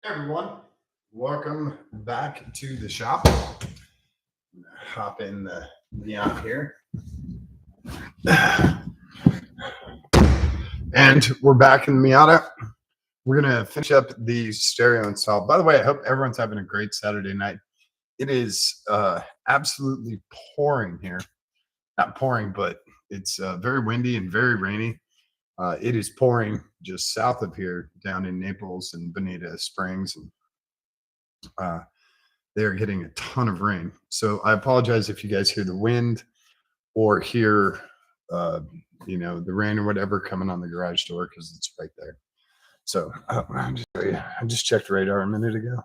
Everyone, welcome back to the shop. I'm gonna hop in the Miata here. And we're back in the Miata. We're going to finish up the stereo install. By the way, I hope everyone's having a great Saturday night. It is absolutely pouring here. Not pouring, but it's very windy and very rainy. It is pouring just south of here down in Naples and Bonita Springs. And they're getting a ton of rain. So I apologize if you guys hear the wind or hear, the rain or whatever coming on the garage door because it's right there. So I just checked radar a minute ago.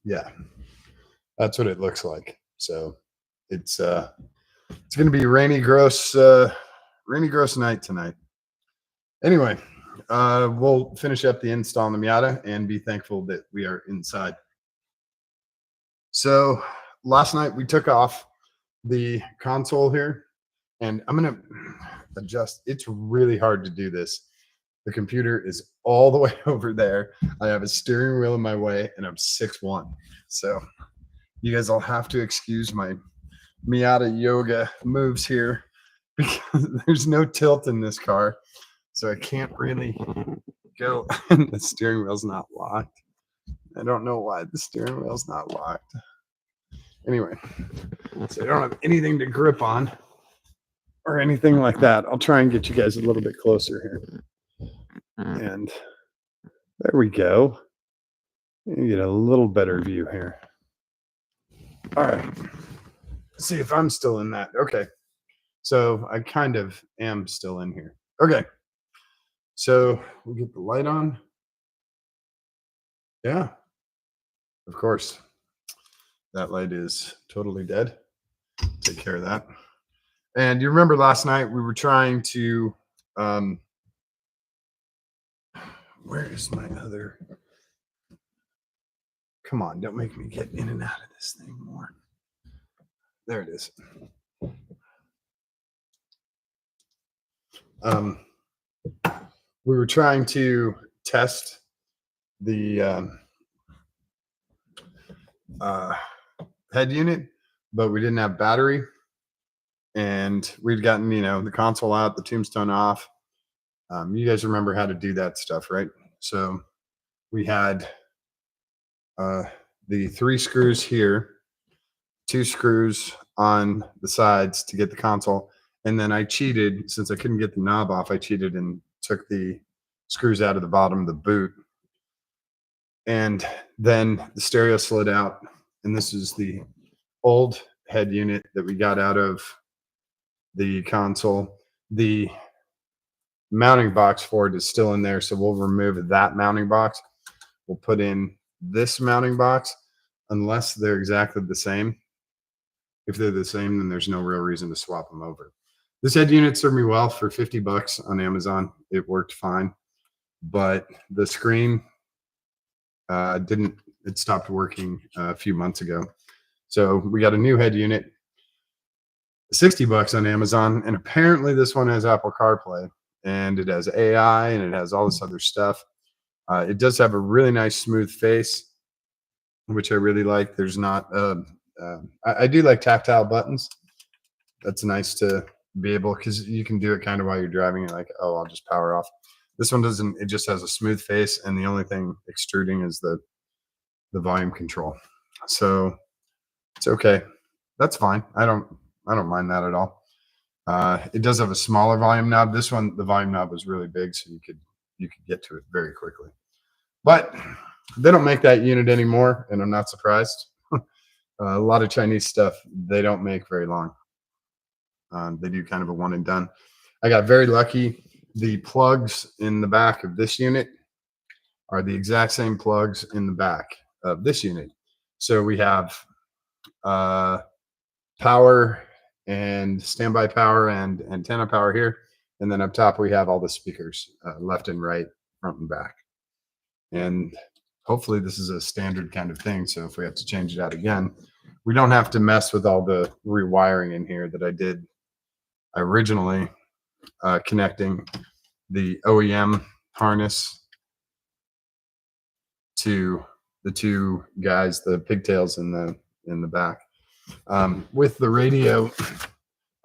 Yeah, that's what it looks like. So it's going to be rainy, gross night tonight. Anyway, we'll finish up the install on the Miata and be thankful that we are inside. So last night we took off the console here, and I'm going to adjust. It's really hard to do this. The computer is all the way over there. I have a steering wheel in my way, and I'm 6'1". So you guys will have to excuse my Miata yoga moves here because there's no tilt in this car. So I can't really go. The steering wheel's not locked. I don't know why the steering wheel's not locked. Anyway, so I don't have anything to grip on or anything like that. I'll try and get you guys a little bit closer here. And there we go. You get a little better view here. All right. Let's see if I'm still in that. Okay. So I kind of am still in here. Okay. So we'll get the light on. Yeah. Of course. That light is totally dead. Take care of that. And you remember last night we were trying to where is my other? Come on, don't make me get in and out of this thing more. There it is. We were trying to test the head unit, but we didn't have battery, and we'd gotten the console out, the tombstone off. You guys remember how to do that stuff, right? So we had the 3 screws here, 2 screws on the sides to get the console, and then I cheated. Since I couldn't get the knob off, I cheated and took the screws out of the bottom of the boot, and then the stereo slid out. And this is the old head unit that we got out of the console. The mounting box for it is still in there, so we'll remove that mounting box. We'll put in this mounting box, unless they're exactly the same. If they're the same, then there's no real reason to swap them over. This head unit served me well for $50 on Amazon. It worked fine, but the screen didn't. It stopped working a few months ago. So we got a new head unit, $60 on Amazon, and apparently this one has Apple CarPlay, and it has AI, and it has all this other stuff. It does have a really nice smooth face, which I really like. There's not I do like tactile buttons. That's nice to be able, because you can do it kind of while you're driving. You're like, oh, I'll just power off. This one doesn't. It just has a smooth face, and the only thing extruding is the volume control. So it's okay. That's fine. I don't mind that at all. It does have a smaller volume knob. This one, the volume knob was really big, so you could get to it very quickly. But they don't make that unit anymore, and I'm not surprised. A lot of Chinese stuff they don't make very long. They do kind of a one and done. I got very lucky. The plugs in the back of this unit are the exact same plugs in the back of this unit. So we have power and standby power and antenna power here. And then up top, we have all the speakers, left and right, front and back. And hopefully this is a standard kind of thing. So if we have to change it out again, we don't have to mess with all the rewiring in here that I did originally, connecting the OEM harness to the two guys, the pigtails in the back. With the radio,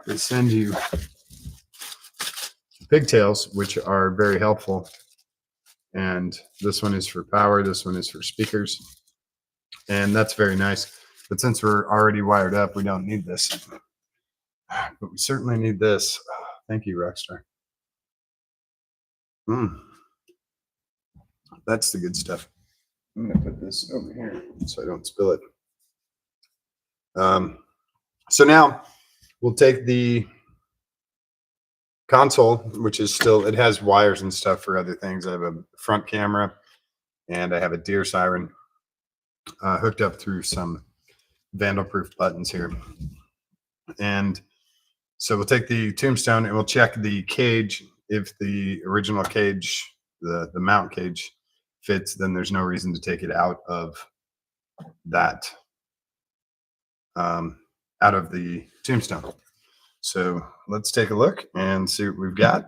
they send you pigtails, which are very helpful. And this one is for power. This one is for speakers. And that's very nice. But since we're already wired up, we don't need this. But we certainly need this. Thank you, Rockstar. That's the good stuff. I'm going to put this over here so I don't spill it. So now we'll take the console, which is still, it has wires and stuff for other things. I have a front camera and I have a deer siren hooked up through some vandal-proof buttons here. And so we'll take the tombstone and we'll check the cage. If the original cage, the mount cage fits, then there's no reason to take it out of that, out of the tombstone. So let's take a look and see what we've got.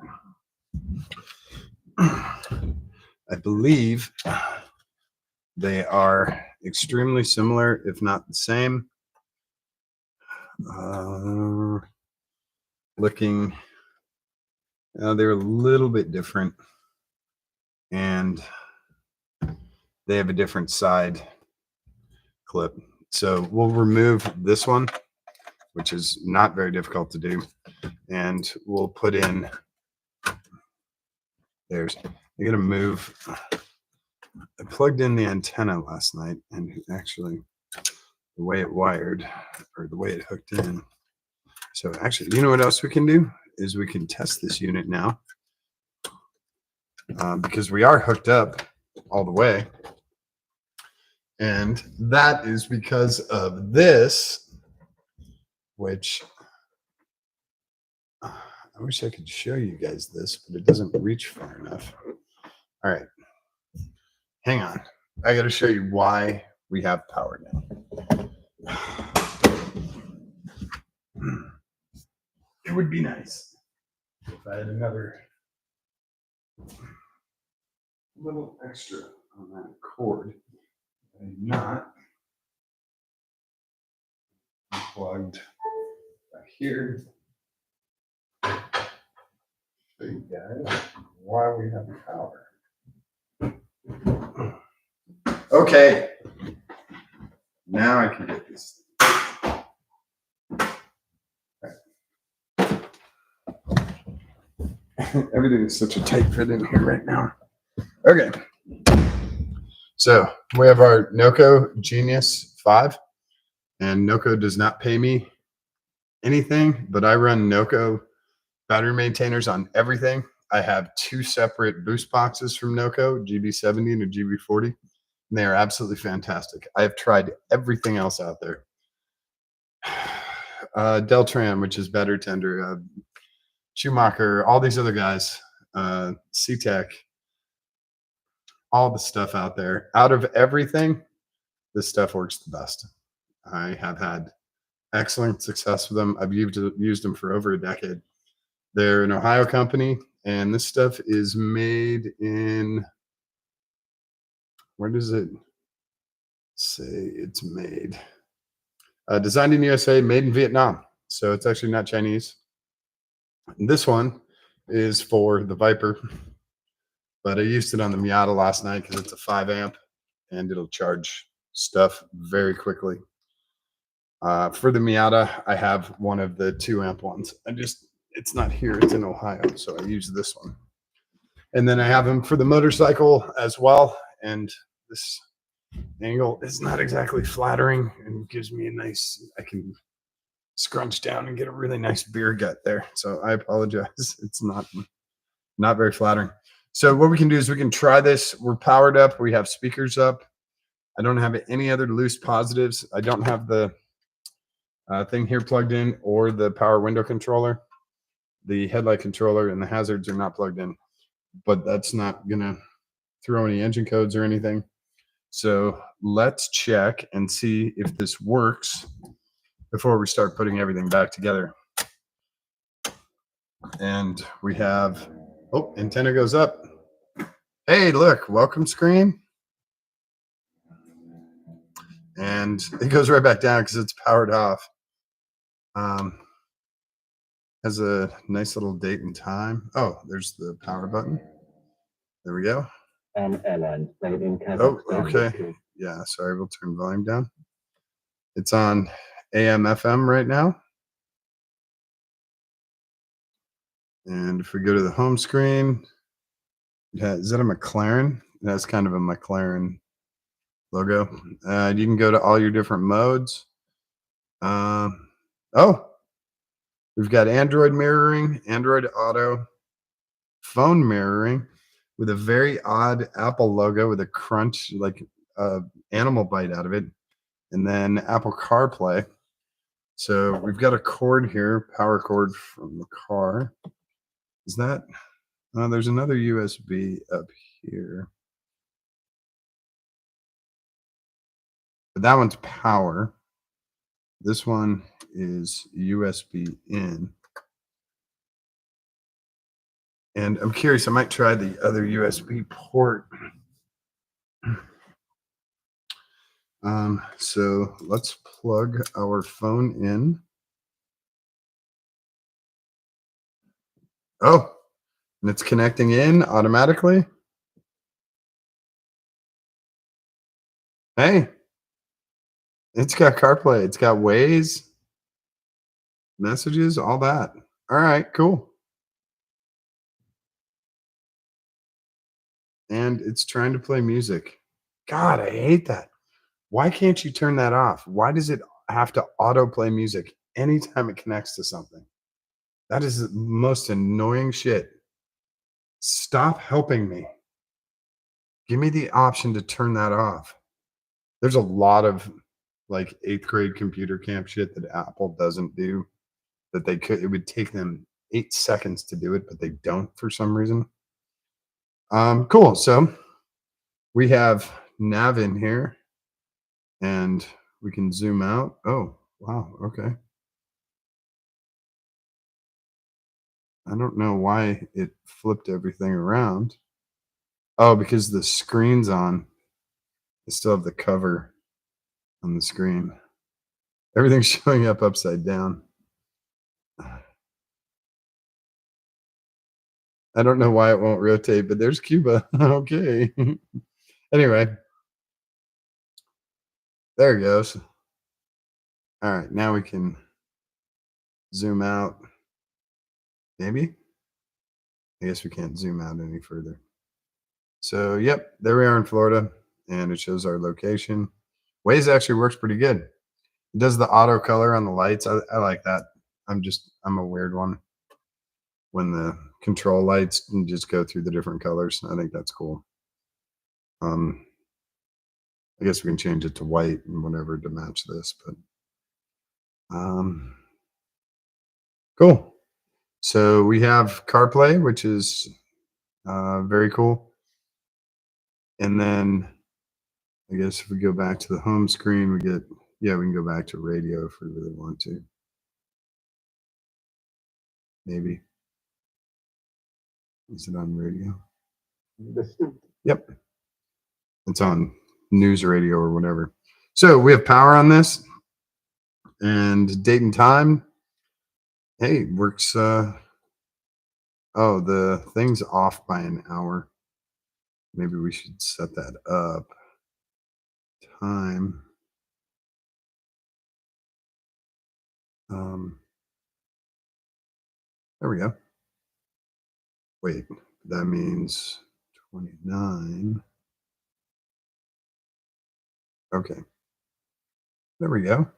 I believe they are extremely similar, if not the same. Looking, they're a little bit different, and they have a different side clip. So we'll remove this one, which is not very difficult to do, and we'll put in, you're going to move. I plugged in the antenna last night, and actually the way it wired, or the way it hooked in. So actually, you know what else we can do is we can test this unit now, because we are hooked up all the way. And that is because of this, which I wish I could show you guys this, but it doesn't reach far enough. All right, hang on. I got to show you why we have power now. It would be nice if I had another little extra on that cord. I'm not plugged back here. Show you guys why we have power. Okay, now I can get this. Everything is such a tight fit in here right now. Okay, so we have our Noco Genius 5, and Noco does not pay me anything, but I run Noco battery maintainers on everything. I have two separate boost boxes from Noco, GB70 and a GB40, and they are absolutely fantastic. I have tried everything else out there. Deltran, which is Better Tender, Schumacher, all these other guys, C-Tech, all the stuff out there. Out of everything, this stuff works the best. I have had excellent success with them. I've used them for over a decade. They're an Ohio company, and this stuff is made in, where does it say it's made? Designed in USA, made in Vietnam. So it's actually not Chinese. And this one is for the Viper, but I used it on the Miata last night because it's a 5 amp and it'll charge stuff very quickly. For the Miata, I have one of the 2 amp ones. It's not here, it's in Ohio, so I use this one. And then I have them for the motorcycle as well. And this angle is not exactly flattering and gives me a nice, I can scrunch down and get a really nice beer gut there. So I apologize. It's not very flattering. So what we can do is we can try this. We're powered up. We have speakers up. I don't have any other loose positives. I don't have the thing here plugged in or the power window controller. The headlight controller and the hazards are not plugged in, but that's not gonna throw any engine codes or anything. So let's check and see if this works before we start putting everything back together. And we have Oh, antenna goes up. Hey, look, welcome screen. And it goes right back down because it's powered off. Um, has a nice little date and time. Oh, there's the power button. There we go. Oh, okay. Yeah, sorry, we'll turn volume down. It's on AM FM right now. And if we go to the home screen, is that a McLaren? That's kind of a McLaren logo. You can go to all your different modes. Oh, we've got Android mirroring, Android Auto, phone mirroring with a very odd Apple logo with a crunch, like animal bite out of it, and then Apple CarPlay. So we've got a cord here, power cord from the car. Is that? There's another USB up here. But that one's power. This one is USB in. And I'm curious, I might try the other USB port. So let's plug our phone in. Oh, and it's connecting in automatically. Hey, it's got CarPlay, it's got Waze, messages, all that. All right, cool. And it's trying to play music. God, I hate that. Why can't you turn that off? Why does it have to autoplay music anytime it connects to something? That is the most annoying shit. Stop helping me. Give me the option to turn that off. There's a lot of like 8th grade computer camp shit that Apple doesn't do that they could. It would take them 8 seconds to do it, but they don't for some reason. Cool. So we have nav in here and we can zoom out. Oh, wow. Okay. I don't know why it flipped everything around. Oh, because the screen's on. I still have the cover on the screen. Everything's showing up upside down. I don't know why it won't rotate, but there's Cuba. Okay. Anyway, there it goes. All right, now we can zoom out. Maybe? I guess we can't zoom out any further. So, yep, there we are in Florida, and it shows our location. Waze actually works pretty good. It does the auto color on the lights. I like that. I'm a weird one. When the control lights can just go through the different colors. I think that's cool. I guess we can change it to white and whatever to match this, but cool. So we have CarPlay, which is very cool. And then I guess if we go back to the home screen, we can go back to radio if we really want to. Maybe. Is it on radio? Yep. It's on news radio or whatever. So we have power on this and date and time. Hey, works. Oh, the thing's off by an hour. Maybe we should set that up. Time. Um, there we go. Wait, that means 29. Okay. There we go.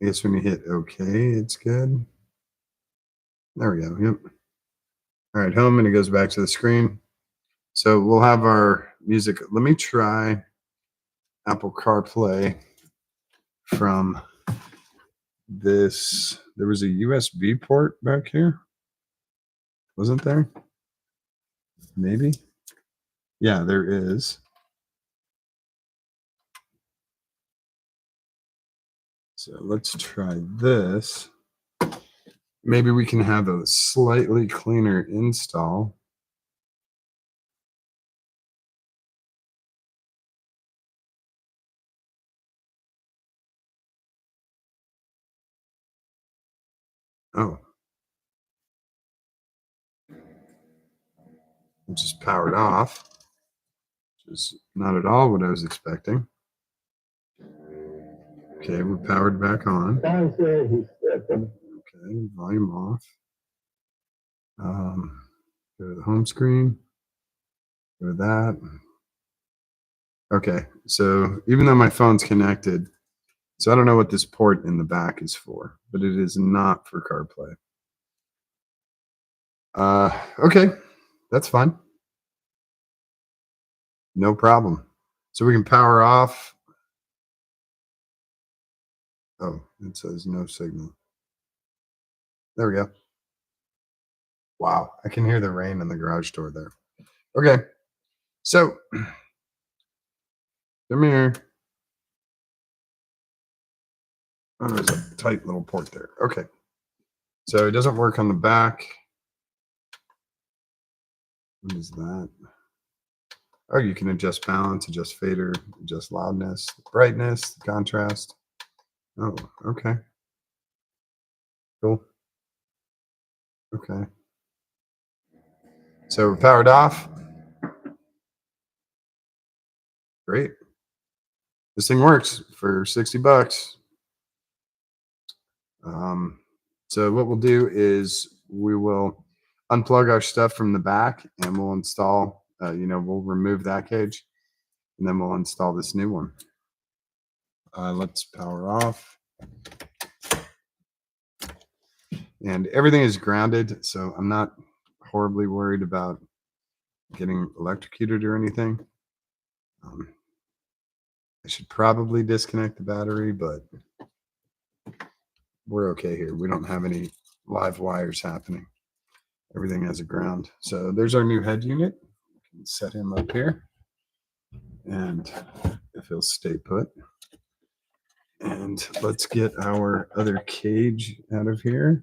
I guess when you hit OK, it's good. There we go. Yep. All right, home, and it goes back to the screen. So we'll have our music. Let me try Apple CarPlay from this. There was a USB port back here, wasn't there? Maybe. Yeah, there is. So let's try this. maybe we can have a slightly cleaner install. Oh, it just powered off, which is not at all what I was expecting. Okay, we're powered back on. Okay, volume off. Go to the home screen. Go to that. Okay, so even though my phone's connected, so I don't know what this port in the back is for, but it is not for CarPlay. Okay, that's fine. No problem. So we can power off. Oh, it says no signal. There we go. Wow, I can hear the rain in the garage door there. Okay, so come here. Oh, there's a tight little port there. Okay, so it doesn't work on the back. What is that? Oh, you can adjust balance, adjust fader, adjust loudness, brightness, contrast. Oh, okay. Cool. Okay. So we're powered off. Great. This thing works for 60 bucks. So what we'll do is we will unplug our stuff from the back and we'll install, we'll remove that cage and then we'll install this new one. Let's power off. And everything is grounded, so I'm not horribly worried about getting electrocuted or anything. I should probably disconnect the battery, but we're okay here. We don't have any live wires happening. Everything has a ground. So there's our new head unit. We can set him up here. And if he'll stay put. And let's get our other cage out of here.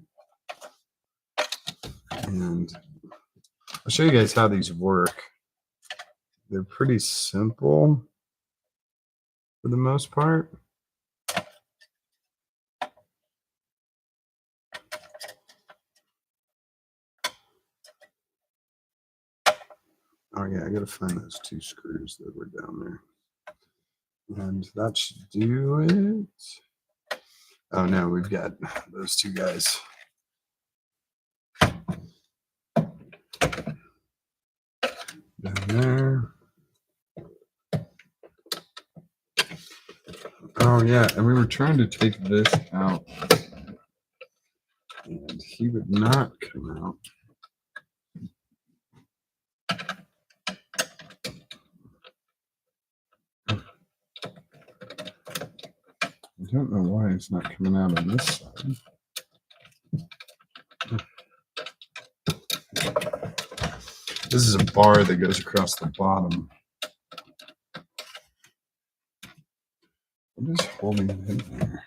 And I'll show you guys how these work. They're pretty simple for the most part. Oh yeah, I gotta find those two screws that were down there. And that should do it. Oh no, we've got those two guys. Down there. Oh yeah, and we were trying to take this out. And he would not come out. I don't know why it's not coming out on this side. This is a bar that goes across the bottom. What is holding it in there?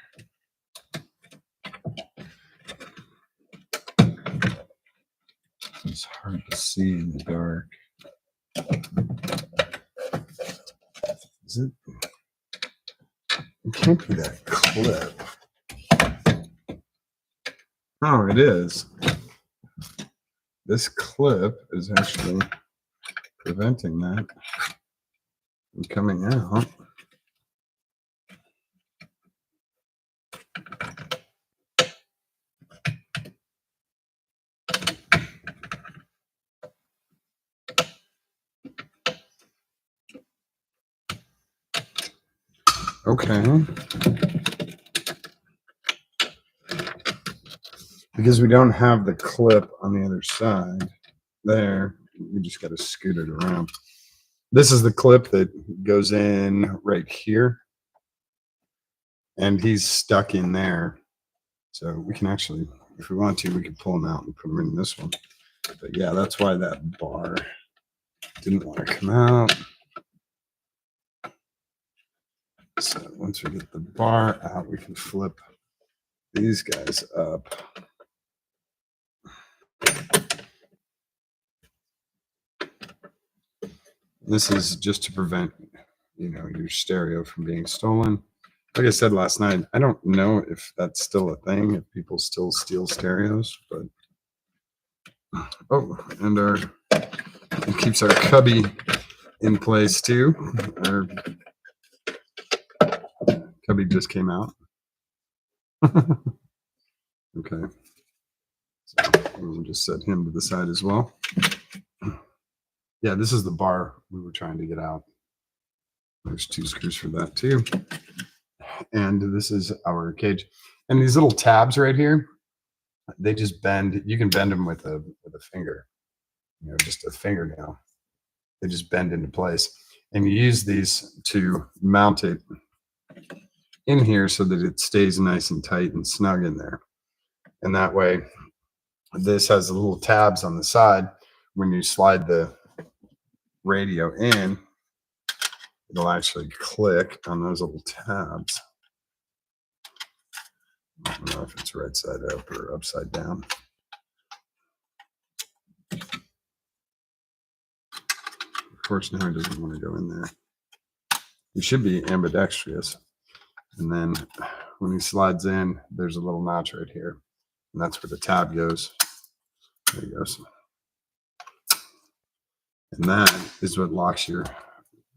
It's hard to see in the dark. Is it? It can't be that clip. Oh, it is. This clip is actually preventing that from coming out. Okay. Because we don't have the clip on the other side there, we just got to scoot it around. This is the clip that goes in right here. And he's stuck in there. So we can actually, if we want to, we can pull him out and put him in this one. But yeah, that's why that bar didn't want to come out. So once we get the bar out, we can flip these guys up. This is just to prevent, your stereo from being stolen. Like I said last night, I don't know if that's still a thing, if people still steal stereos, but and it keeps our cubby in place too. Our cubby just came out. Okay. So we'll just set him to the side as well. Yeah, this is the bar we were trying to get out. There's 2 screws for that too. And this is our cage. And these little tabs right here, they just bend. You can bend them with a finger, just a fingernail. They just bend into place. And you use these to mount it in here so that it stays nice and tight and snug in there. And that way, this has the little tabs on the side. When you slide the radio in, it'll actually click on those little tabs. I don't know if it's right side up or upside down. Of course, now he doesn't want to go in there. He should be ambidextrous. And then when he slides in, there's a little notch right here. And that's where the tab goes. There he goes. And that is what locks your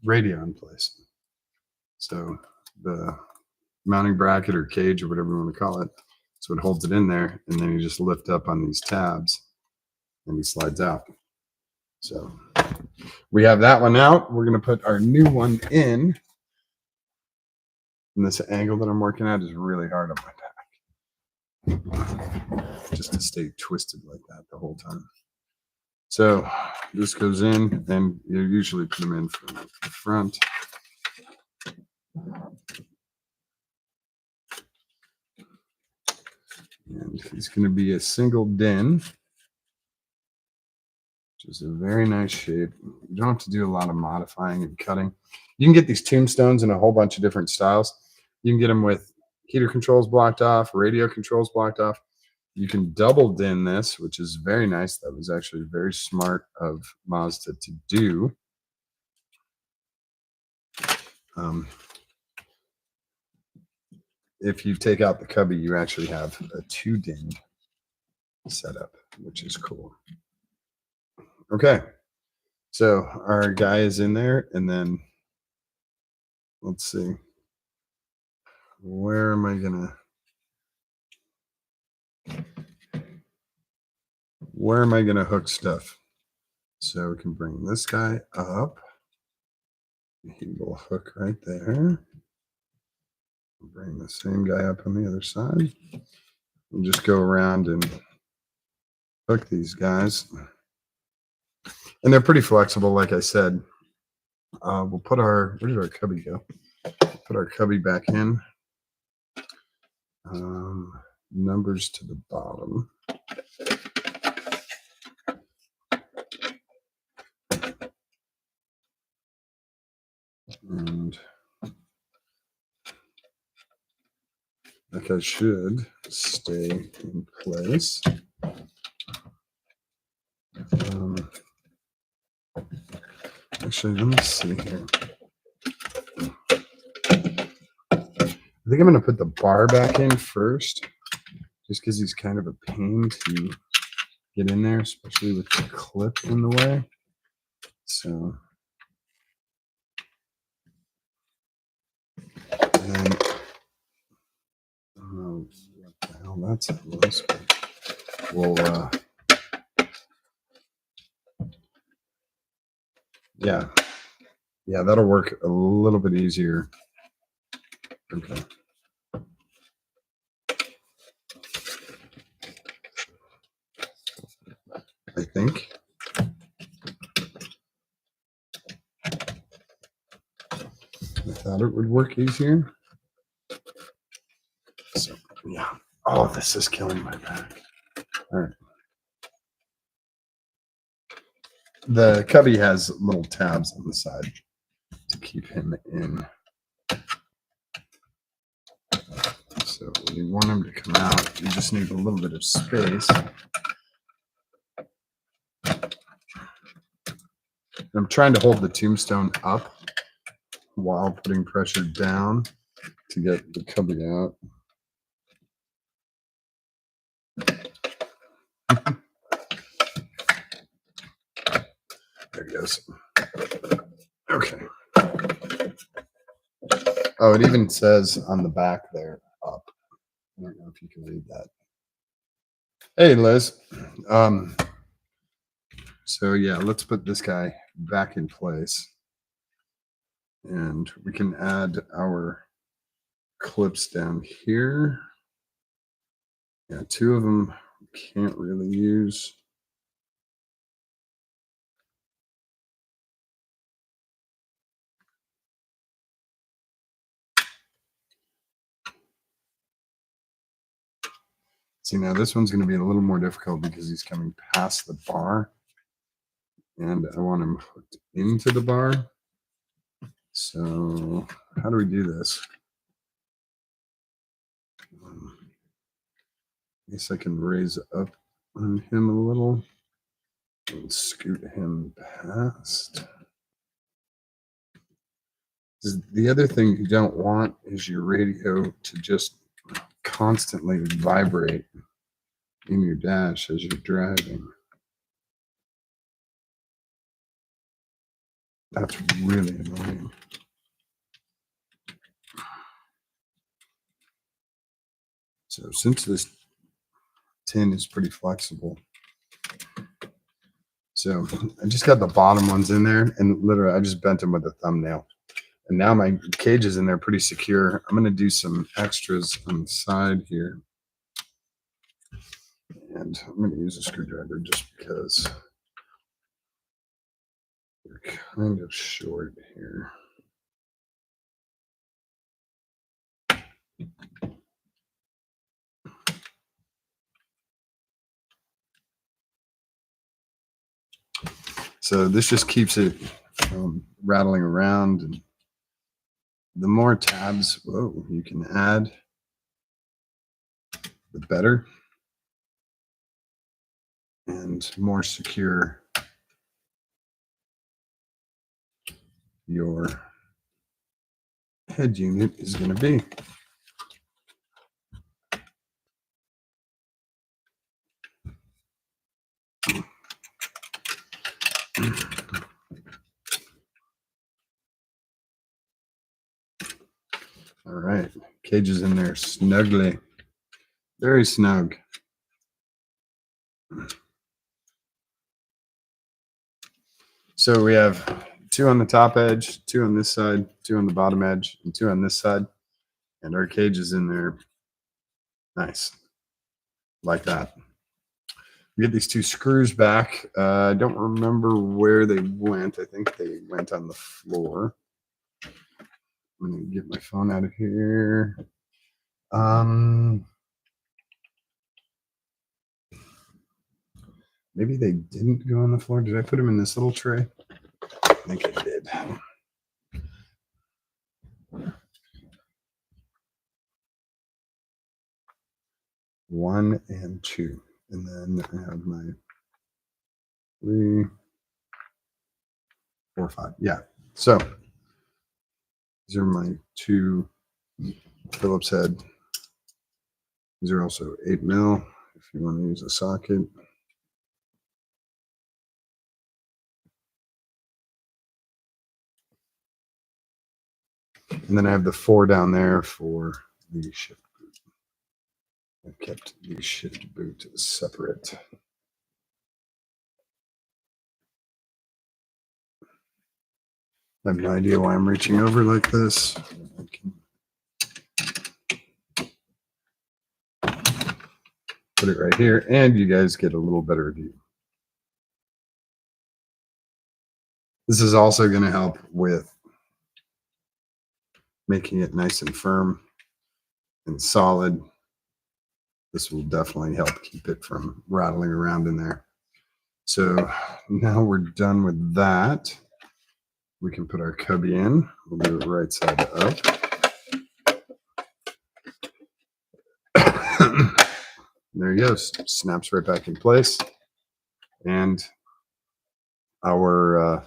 radio in place. So the mounting bracket or cage or whatever you want to call it, so it holds it in there, and then you just lift up on these tabs and he slides out. So we have that one out. We're going to put our new one in. And this angle that I'm working at is really hard on my back. Just to stay twisted like that the whole time. So this goes in, and you usually put them in from the front. And it's going to be a single din, which is a very nice shape. You don't have to do a lot of modifying and cutting. You can get these tombstones in a whole bunch of different styles. You can get them with heater controls blocked off, radio controls blocked off. You can double din this, which is very nice. That was actually very smart of Mazda to do. If you take out the cubby, you actually have a 2-din setup, which is cool. Okay, so our guy is in there, and then let's see, where am I gonna hook stuff? So we can bring this guy up. He will hook right there. Bring the same guy up on the other side. And just go around and hook these guys. And they're pretty flexible, like I said. We'll put where did our cubby go? Put our cubby back in. Numbers to the bottom. And like I should stay in place. Actually, let me see here. I think I'm going to put the bar back in first, just because he's kind of a pain to get in there, especially with the clip in the way. So, and then, I don't know what the hell that was, but we'll, yeah, that'll work a little bit easier. Okay. I think. I thought it would work easier. So, yeah. Oh, this is killing my back. All right. The cubby has little tabs on the side to keep him in. So when you want him to come out, you just need a little bit of space. I'm trying to hold the tombstone up while putting pressure down to get the cubby out. There it goes. Okay. Oh, it even says on the back there, up. I don't know if you can read that. Hey, Liz. So yeah, let's put this guy back in place. And we can add our clips down here. Yeah, two of them can't really use. See, now this one's going to be a little more difficult because he's coming past the bar. And I want him hooked into the bar. So how do we do this? I guess I can raise up on him a little and scoot him past. The other thing you don't want is your radio to just constantly vibrate in your dash as you're driving. That's really annoying. So since this tin is pretty flexible, so I just got the bottom ones in there, and literally I just bent them with a thumbnail. And now my cage is in there pretty secure. I'm going to do some extras on the side here. And I'm going to use a screwdriver just because we're kind of short here. So this just keeps it rattling around. And the more tabs you can add, the better. And more secure your head unit is going to be. All right, cage is in there snugly, very snug. So we have two on the top edge, two on this side, two on the bottom edge, and two on this side. And our cage is in there nice, like that. We get these two screws back. I don't remember where they went. I think they went on the floor. I'm going to get my phone out of here. Maybe they didn't go on the floor. Did I put them in this little tray? I think I did. One and two. And then I have my 3, 4, 5. Yeah. So these are my two Phillips head. These are also 8 mil if you want to use a socket. And then I have the 4 down there for the shift boot. I've kept the shift boot separate. I have no idea why I'm reaching over like this. I can put it right here, and you guys get a little better view. This is also going to help with making it nice and firm and solid. This will definitely help keep it from rattling around in there. So now we're done with that. We can put our cubby in. We'll do it right side up. There he goes. Snaps right back in place. And our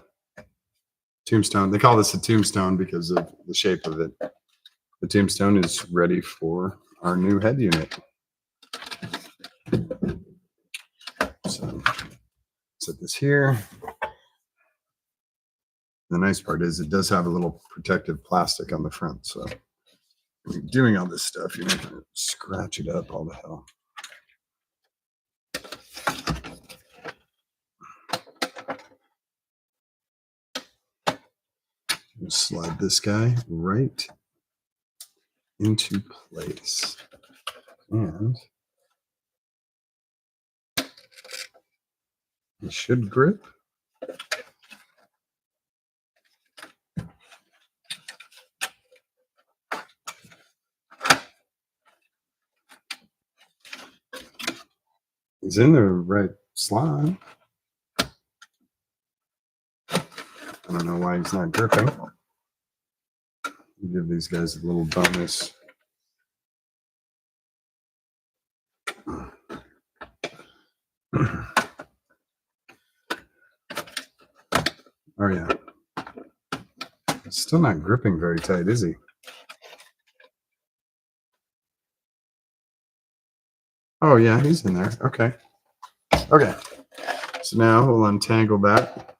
tombstone. They call this a tombstone because of the shape of it. The tombstone is ready for our new head unit. So set this here. The nice part is it does have a little protective plastic on the front. So when you're doing all this stuff, you're not going to scratch it up all the hell. Slide this guy right into place. And it should grip. He's in the right slot. I don't know why he's not gripping. Give these guys a little bonus. Oh yeah. He's still not gripping very tight, is he? Oh yeah, he's in there. Okay. Okay. So now we'll untangle that.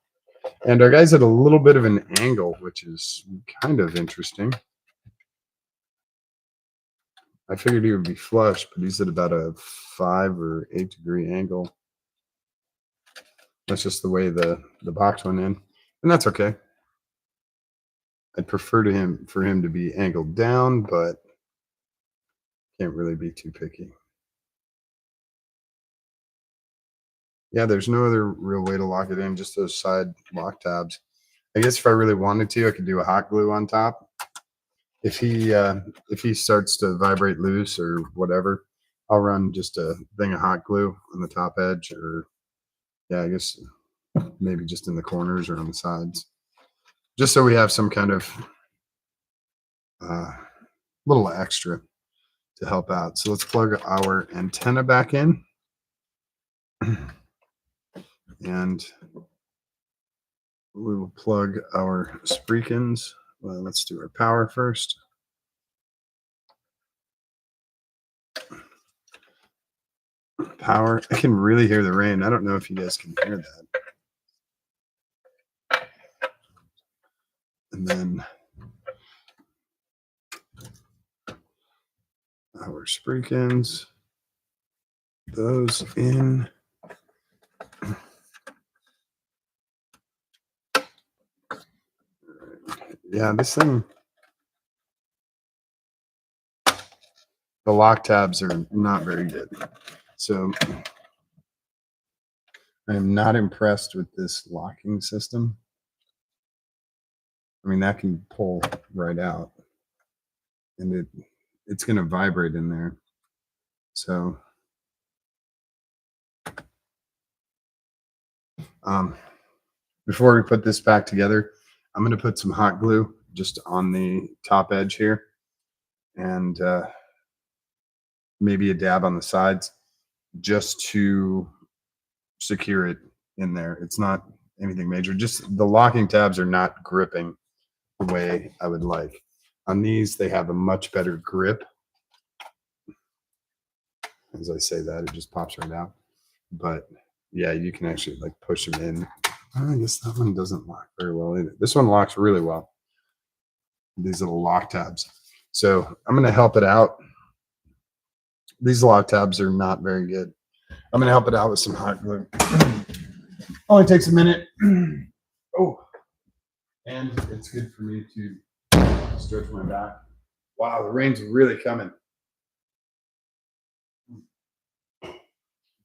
And our guy's at a little bit of an angle, which is kind of interesting. I figured he would be flush, but he's at about a 5 or 8 degree angle. That's just the way the box went in. And that's okay. I'd prefer for him to be angled down, but can't really be too picky. Yeah, there's no other real way to lock it in, just those side lock tabs. I guess if I really wanted to, I could do a hot glue on top. If he starts to vibrate loose or whatever, I'll run just a thing of hot glue on the top edge, or yeah, I guess maybe just in the corners or on the sides, just so we have some kind of little extra to help out. So let's plug our antenna back in. And we will plug our Spreekins. Well, let's do our power first. Power. I can really hear the rain. I don't know if you guys can hear that. And then our Spreekins. Those in. Yeah, this thing, the lock tabs are not very good. So I am not impressed with this locking system. I mean, that can pull right out, and it's going to vibrate in there. So before we put this back together, I'm going to put some hot glue just on the top edge here, and maybe a dab on the sides, just to secure it in there. It's not anything major. Just the locking tabs are not gripping the way I would like. On these, they have a much better grip. As I say that, it just pops right out. But yeah, you can actually like push them in. I guess that one doesn't lock very well either. This one locks really well. These little lock tabs. So I'm going to help it out. These lock tabs are not very good. I'm going to help it out with some hot glue. Only takes a minute. Oh, and it's good for me to stretch my back. Wow, the rain's really coming.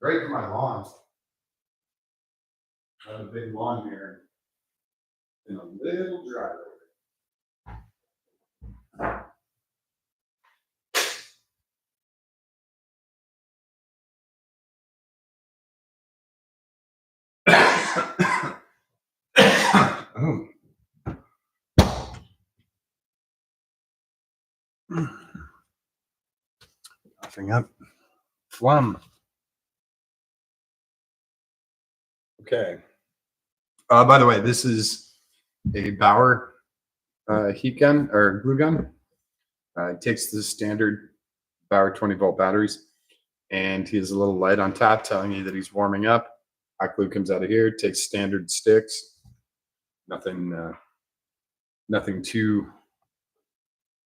Great for my lawn. I have a big lawn here and a little dry. Oh. Coughing up phlegm. Okay. By the way, this is a Bauer heat gun or glue gun. It takes the standard Bauer 20-volt batteries, and he has a little light on top telling you that he's warming up. Hot glue comes out of here, takes standard sticks, nothing, nothing too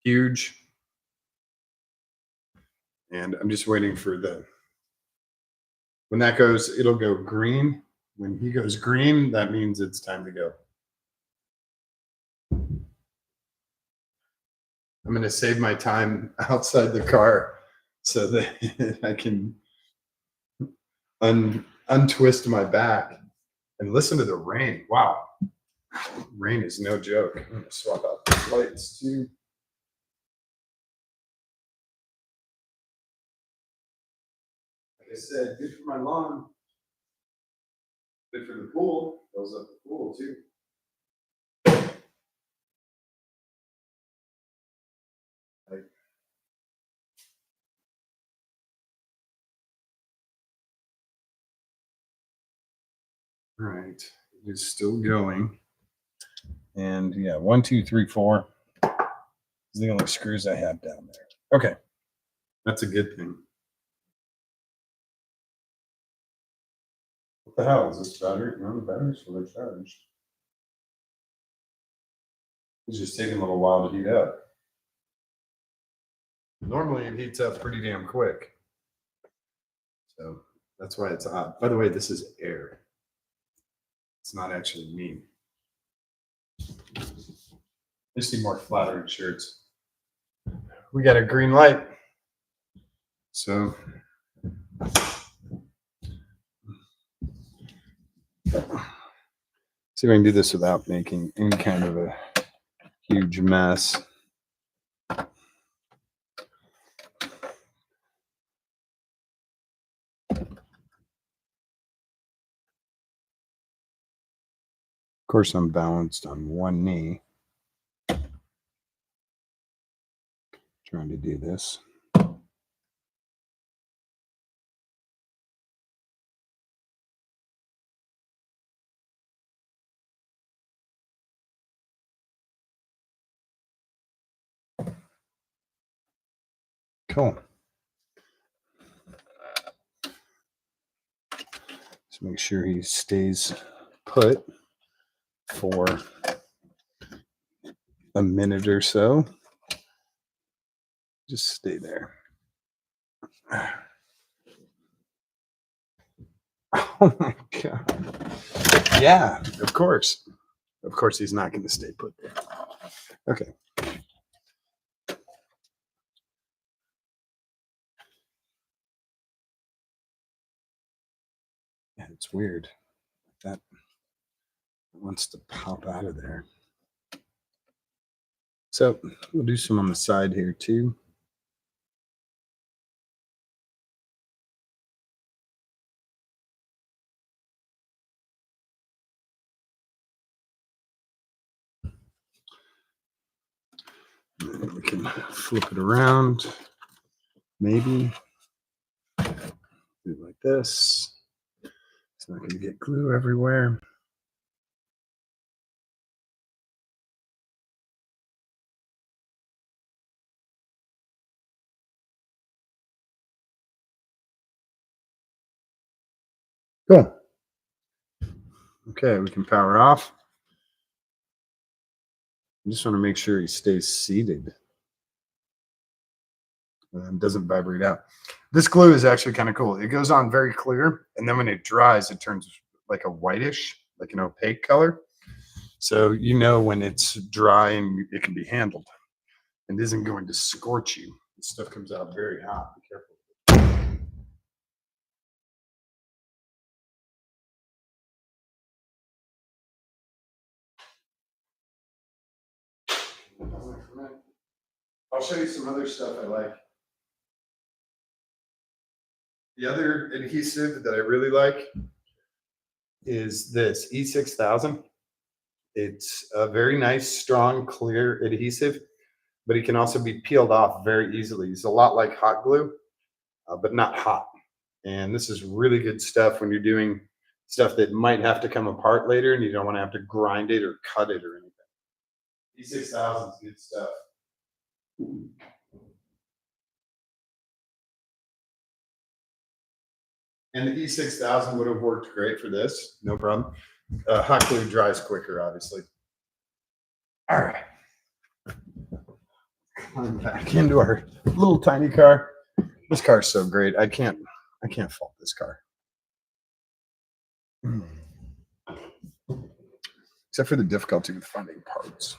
huge. And I'm just waiting for when that goes, it'll go green. When he goes green, that means it's time to go. I'm going to save my time outside the car so that I can untwist my back and listen to the rain. Wow. Rain is no joke. I'm going to swap out the lights too. Like I said, good for my lawn, good for the pool. Fills up the pool too. Like, all right, it is still going. And yeah, 1, 2, 3, 4 is the only screws I have down there. Okay, that's a good thing. What the hell is this battery? No, the battery's fully charged. It's just taking a little while to heat up. Normally it heats up pretty damn quick. So that's why it's hot. By the way, this is air. It's not actually me. I just need more flattering shirts. We got a green light. So see if I can do this without making any kind of a huge mess. Of course, I'm balanced on one knee. Trying to do this. Cool. Just make sure he stays put for a minute or so. Just stay there. Oh my God. Yeah, of course. Of course, he's not going to stay put there. Okay. Yeah, it's weird. That wants to pop out of there. So we'll do some on the side here too. And we can flip it around, maybe. Do it like this. It's not going to get glue everywhere. Cool. Okay, we can power off. I just want to make sure he stays seated and doesn't vibrate out. This glue is actually kind of cool. It goes on very clear, and then when it dries, it turns like a whitish, like an opaque color. So you know when it's dry and it can be handled and isn't going to scorch you. This stuff comes out very hot. Be careful. I'll show you some other stuff I like. The other adhesive that I really like is this E6000. It's a very nice, strong, clear adhesive, but it can also be peeled off very easily. It's a lot like hot glue, but not hot. And this is really good stuff when you're doing stuff that might have to come apart later and you don't want to have to grind it or cut it or anything. E6000 is good stuff. And the E6000 would have worked great for this, no problem. Hot glue dries quicker, obviously. All right. I'm back into our little tiny car. This car is so great. I can't fault this car. Except for the difficulty with finding parts.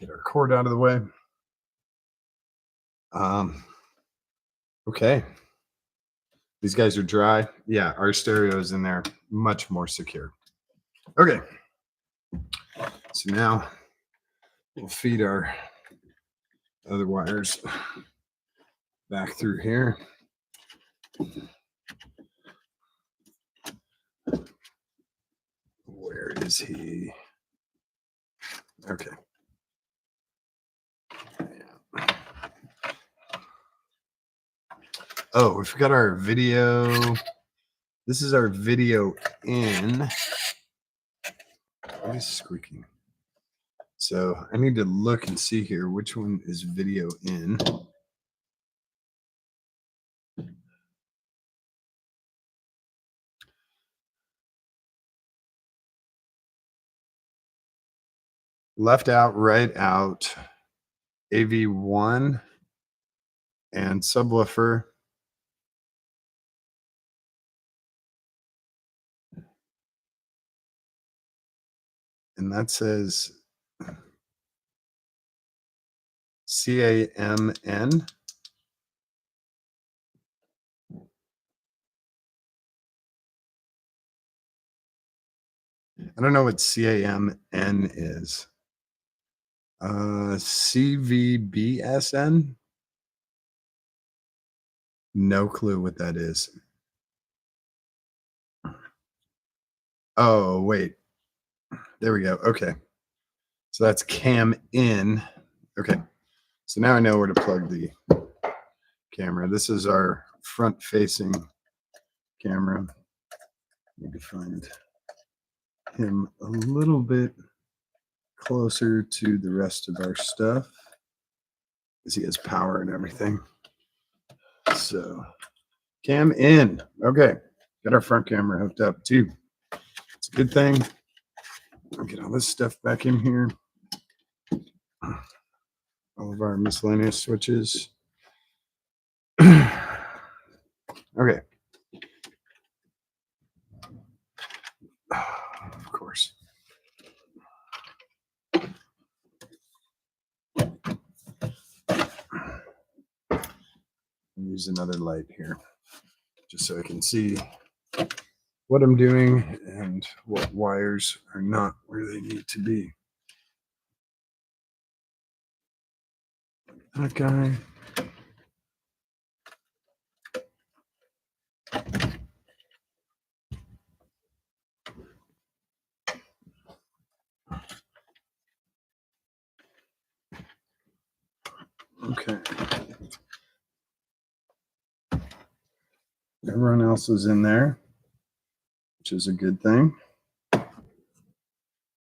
Get our cord out of the way. Okay. These guys are dry. Yeah, our stereo is in there, much more secure. Okay. So now we'll feed our other wires back through here. Where is he? Okay. Yeah. Oh, we forgot our video. This is our video in. What is squeaking? So I need to look and see here which one is video in. Left out, right out, AV1 and subwoofer. And that says CAMN. I don't know what CAMN is. CVBSN? No clue what that is. Oh, wait. There we go. Okay. So that's cam in. Okay. So now I know where to plug the camera. This is our front facing camera. Need to find him a little bit closer to the rest of our stuff because he has power and everything. So cam in. Okay. Got our front camera hooked up too. It's a good thing. I'll get all this stuff back in here. All of our miscellaneous switches. Okay. Of course. Use another light here just so I can see what I'm doing and what wires are not where they need to be. That guy. Okay. Everyone else is in there, which is a good thing.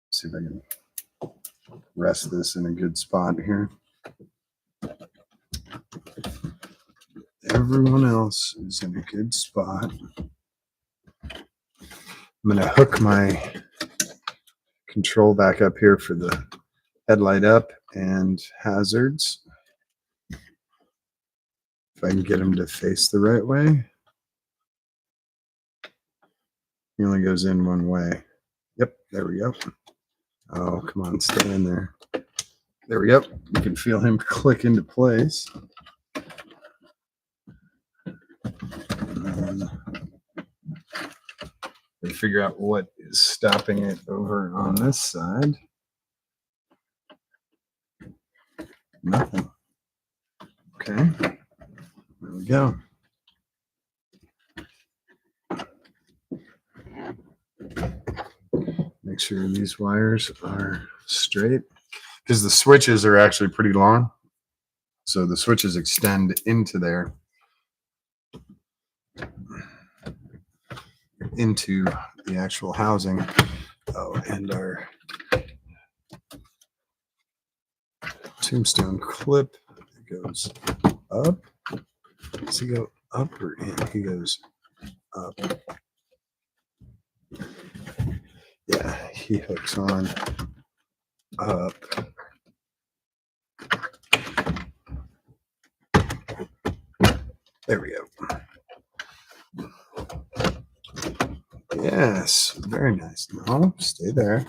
See if I can rest this in a good spot here. Everyone else is in a good spot. I'm going to hook my control back up here for the headlight up and hazards. If I can get them to face the right way. He only goes in one way. Yep, there we go. Oh, come on, stay in there. There we go. You can feel him click into place. And figure out what is stopping it over on this side. Nothing. Okay, there we go. Make sure these wires are straight because the switches are actually pretty long. So the switches extend into there, into the actual housing. Oh, and our tombstone clip. It goes up. Does he go up or in? He goes up. Yeah, he hooks on up. There we go. Yes, very nice. No, stay there.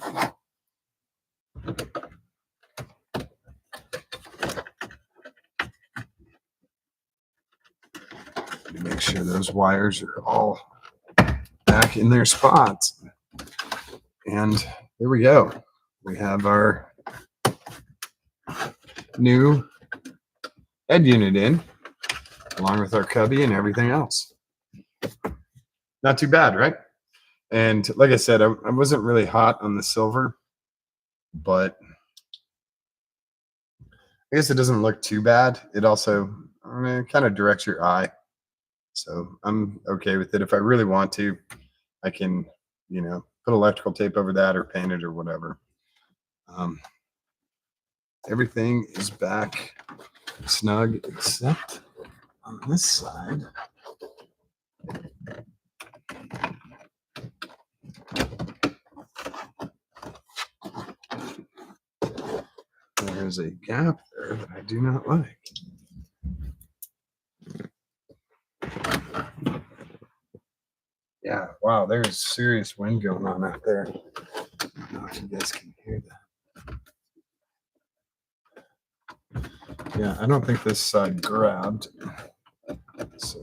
Make sure those wires are all back in their spots. And there we go. We have our new head unit in, along with our cubby and everything else. Not too bad, right? And like I said, I wasn't really hot on the silver, but I guess it doesn't look too bad. It also, kind of directs your eye. So I'm okay with it. If I really want to, I can, put electrical tape over that or paint it or whatever. Everything is back snug except on this side. There's a gap there that I do not like. Yeah, wow, there's serious wind going on out there. I don't know if you guys can hear that. Yeah, I don't think this side grabbed. So.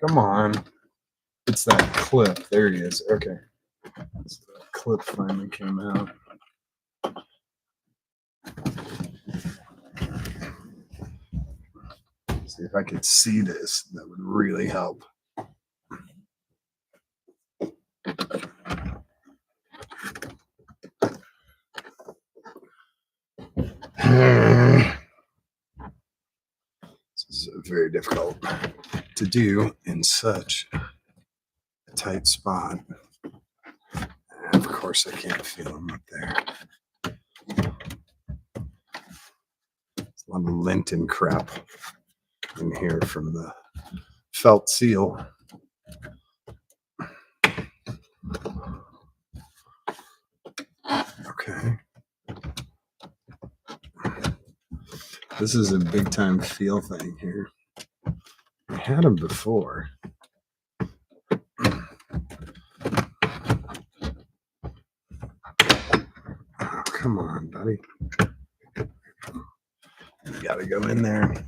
Come on. It's that clip. There he is. Okay. So that clip finally came out. See if I could see this. That would really help. This is very difficult to do in such a tight spot. And of course, I can't feel them up there. There's a lot of lint and crap in here from the felt seal. Okay. This is a big time feel thing here. I had them before. Oh, come on, buddy. You gotta go in there.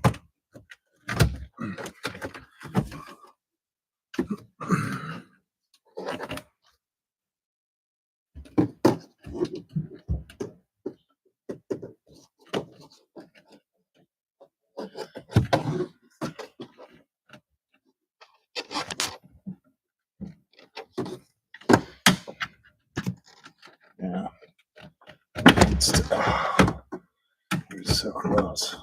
Yeah. It was so close.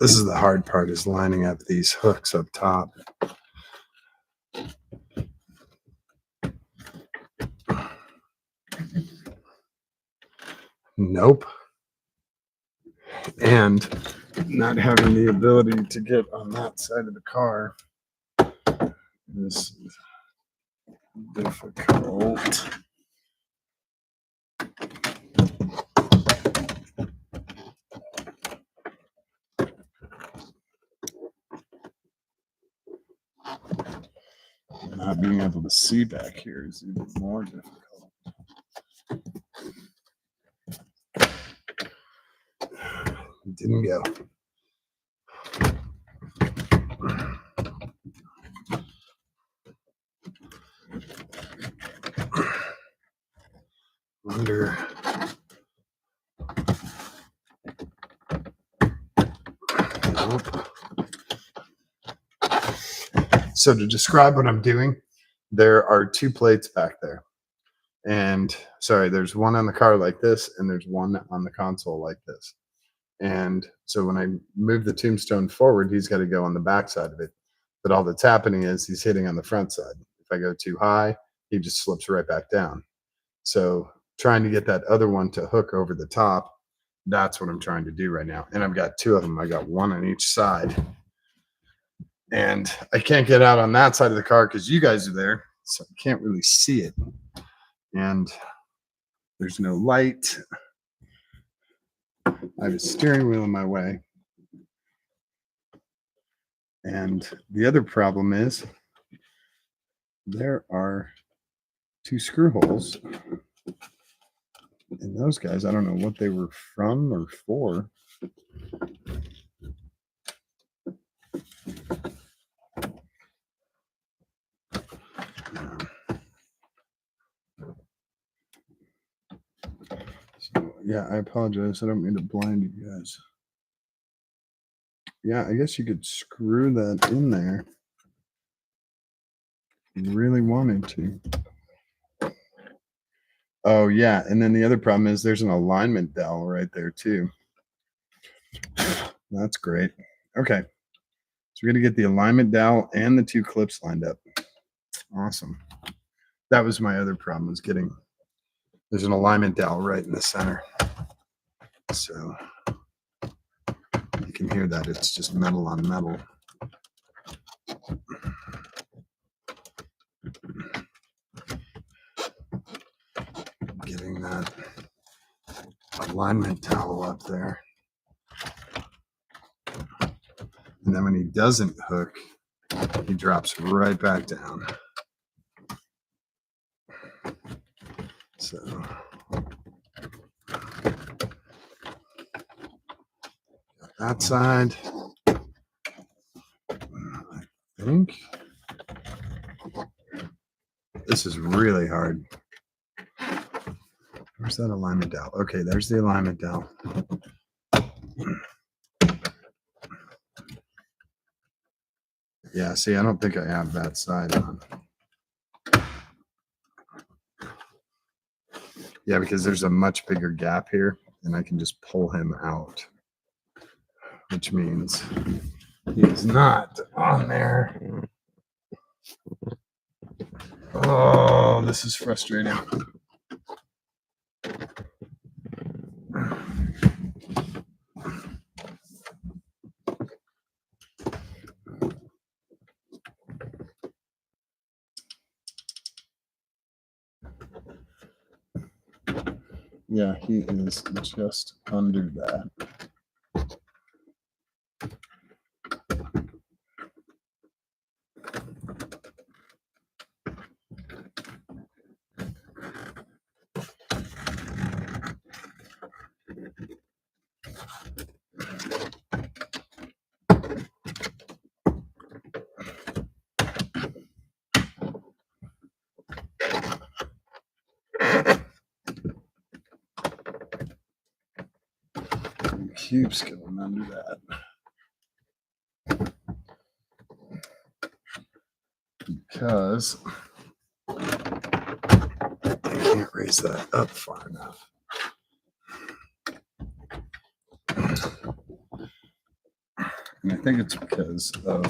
This is the hard part, is lining up these hooks up top. Nope. And not having the ability to get on that side of the car is difficult. Not being able to see back here is even more difficult. It didn't go. under. Nope. So to describe what I'm doing, there are two plates back there. And sorry, there's one on the car like this, and there's one on the console like this. And so when I move the tombstone forward, he's got to go on the back side of it. But all that's happening is he's hitting on the front side. If I go too high, he just slips right back down. So trying to get that other one to hook over the top, that's what I'm trying to do right now. And I've got two of them. I got one on each side. And I can't get out on that side of the car because you guys are there. So I can't really see it. And there's no light. I have a steering wheel in my way. And the other problem is there are two screw holes. And those guys, I don't know what they were from or for. So, yeah, I apologize. I don't mean to blind you guys. Yeah, I guess you could screw that in there. If you really wanted to. Oh, yeah. And then the other problem is there's an alignment dowel right there, too. That's great. Okay. So we're going to get the alignment dowel and the two clips lined up. Awesome. That was my other problem, was getting, there's an alignment dowel right in the center. So you can hear that it's just metal on metal. Getting that alignment dowel up there. And then when he doesn't hook, he drops right back down. So that side, I think this is really hard. Where's that alignment dowel? Okay, there's the alignment dowel. Yeah, see, I don't think I have that side on. Yeah, because there's a much bigger gap here, and I can just pull him out, which means he's not on there. Oh, this is frustrating. Yeah, he is just under that. He keeps going under that. Because I can't raise that up far enough. And I think it's because of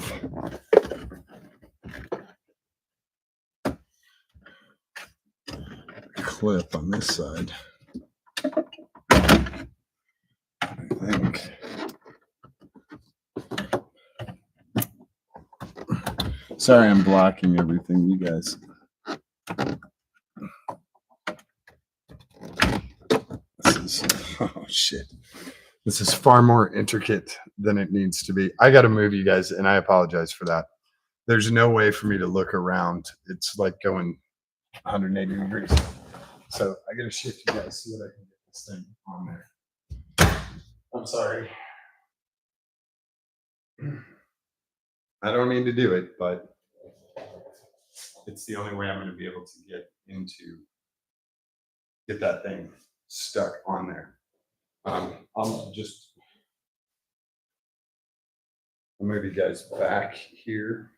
the clip on this side. I think. Sorry, I'm blocking everything, you guys. This is, oh shit. This is far more intricate than it needs to be. I got to move you guys, and I apologize for that. There's no way for me to look around. It's like going 180 degrees. So I got to shift you guys, see what I can get this thing on there. I'm sorry. I don't mean to do it, but it's the only way I'm going to be able to get into get that thing stuck on there. I'll move you guys back here.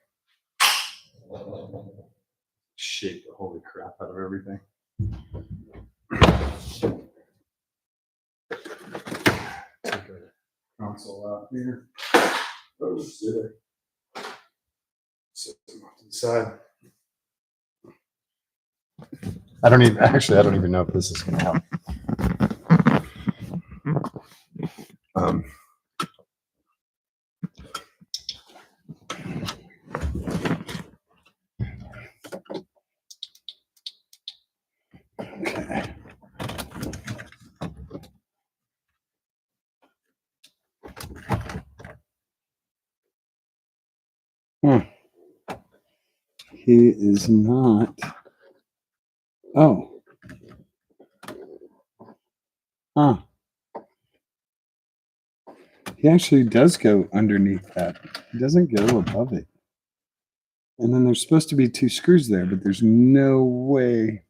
Shake the holy crap out of everything. Take a console out here. Oh, shit. Set them off to the side. I don't even know if this is going to help. Okay. He is not. Oh. Huh. He actually does go underneath that. He doesn't go above it. And then there's supposed to be 2 screws there, but there's no way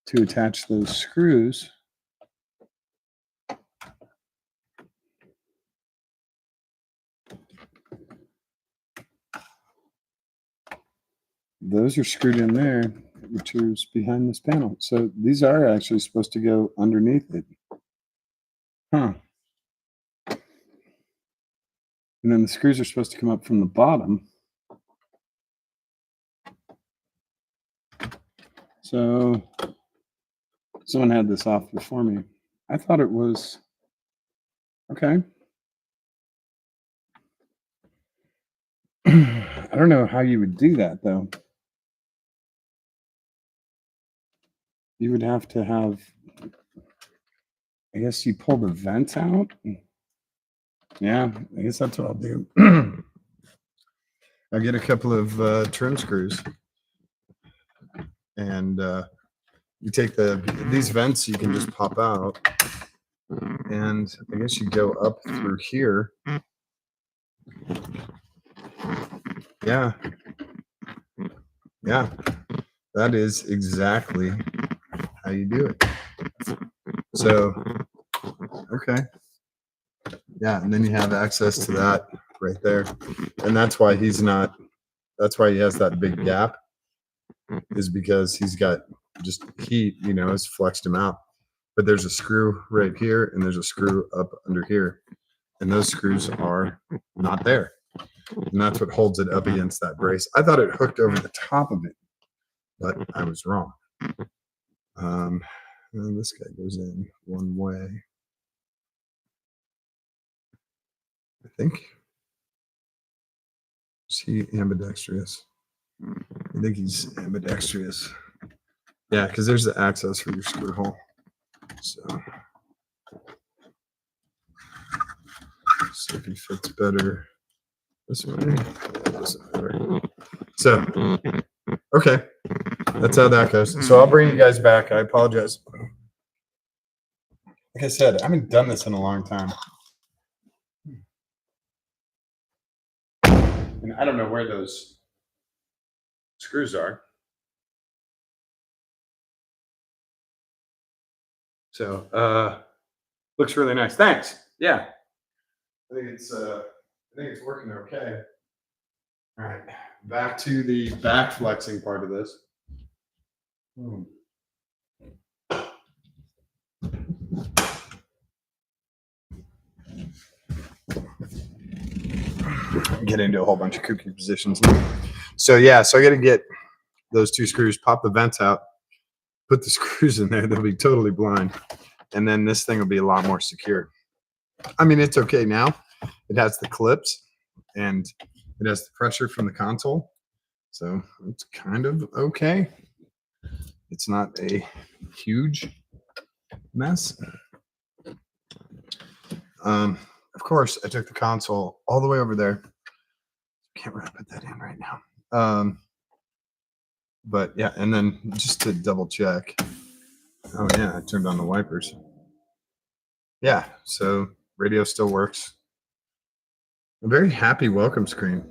to attach those screws. Those are screwed in there, which is behind this panel. So these are actually supposed to go underneath it. Huh. And then the screws are supposed to come up from the bottom. So someone had this off before me. I thought it was okay. I don't know how you would do that though. You would have to have, I guess you pull the vents out. Yeah, I guess that's what I'll do. I'll get a couple of trim screws, and you take these vents, you can just pop out, and I guess you go up through here. Yeah, that is exactly how you do it. So, okay. Yeah, and then you have access to that right there. And that's why he has that big gap, is because he's got just heat, has flexed him out. But there's a screw right here and there's a screw up under here. And those screws are not there. And that's what holds it up against that brace. I thought it hooked over the top of it, but I was wrong. And this guy goes in one way. I think. Is he ambidextrous? I think he's ambidextrous. Yeah, because there's the access for your screw hole. So see if he fits better this way. Yeah, doesn't matter. So, okay, that's how that goes. So I'll bring you guys back. I apologize. Like I said, I haven't done this in a long time. And I don't know where those screws are. So, looks really nice. Thanks. Yeah. I think it's working okay. All right. Back to the back flexing part of this. Get into a whole bunch of kooky positions. So I got to get those 2 screws, pop the vents out, put the screws in there. They'll be totally blind. And then this thing will be a lot more secure. I mean, it's okay now. It has the clips and it has the pressure from the console. So it's kind of okay. It's not a huge mess. Of course, I took the console all the way over there. Can't really put that in right now. But yeah, and then just to double check. Oh yeah, I turned on the wipers. Yeah, so radio still works. A very happy welcome screen.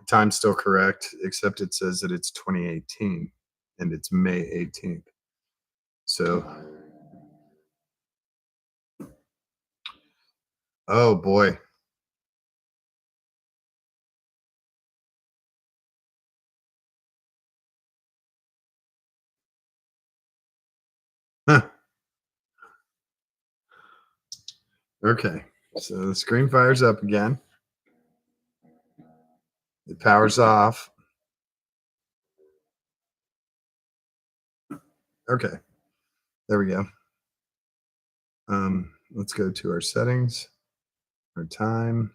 Time's still correct, except it says that it's 2018 and it's May 18th. So, oh boy. Huh. Okay. So the screen fires up again. It powers off. Okay. There we go. Let's go to our settings, our time.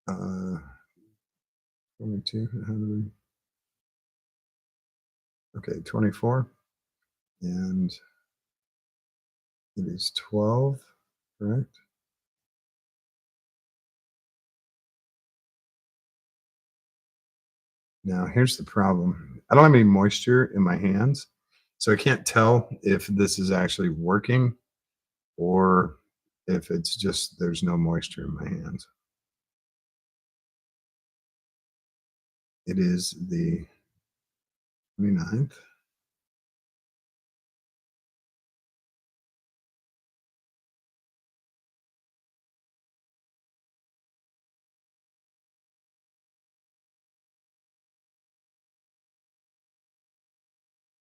22. How do we? Okay, 24. And it is 12, correct? Now, here's the problem. I don't have any moisture in my hands, so I can't tell if this is actually working or if it's just there's no moisture in my hands. It is the 29th.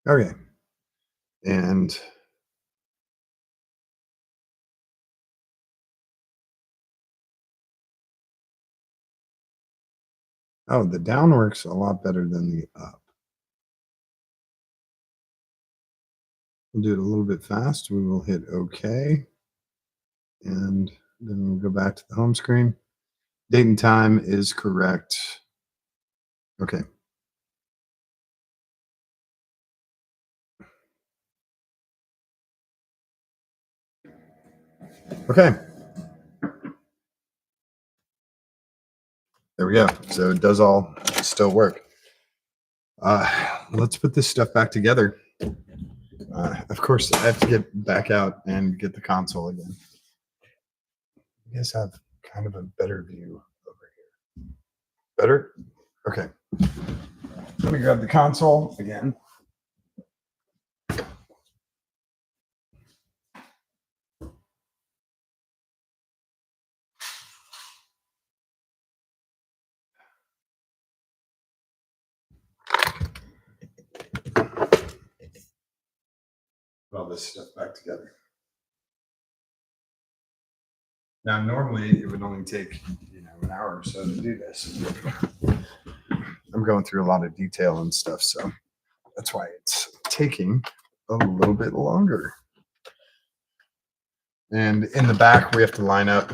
Okay. And oh, the down works a lot better than the up. We'll do it a little bit fast. We will hit OK. And then we'll go back to the home screen. Date and time is correct. Okay. Okay. There we go. So it does all still work. Let's put this stuff back together. Of course, I have to get back out and get the console again. You guys have kind of a better view over here. Better? Okay. Let me grab the console again. Put all this stuff back together. Now, normally it would only take an hour or so to do this. I'm going through a lot of detail and stuff, so that's why it's taking a little bit longer. And in the back, we have to line up.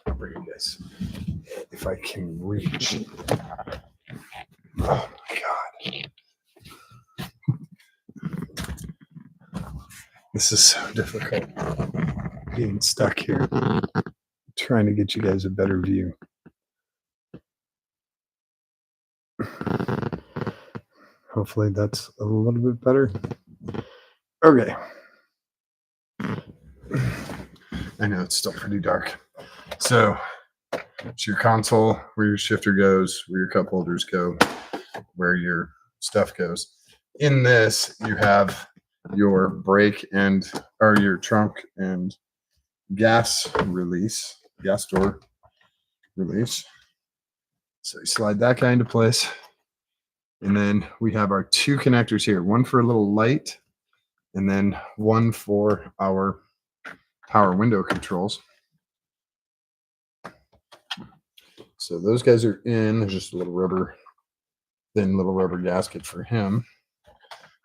I'll bring you guys if I can reach. Oh my god. This is so difficult. Being stuck here. Trying to get you guys a better view. Hopefully that's a little bit better. Okay. I know it's still pretty dark. So it's your console, where your shifter goes, where your cup holders go, where your stuff goes. In this, you have your brake or your trunk and gas door release. So you slide that guy into place. And then we have our two connectors here, one for a little light and then one for our power window controls. So those guys are in. There's just a thin little rubber gasket for him.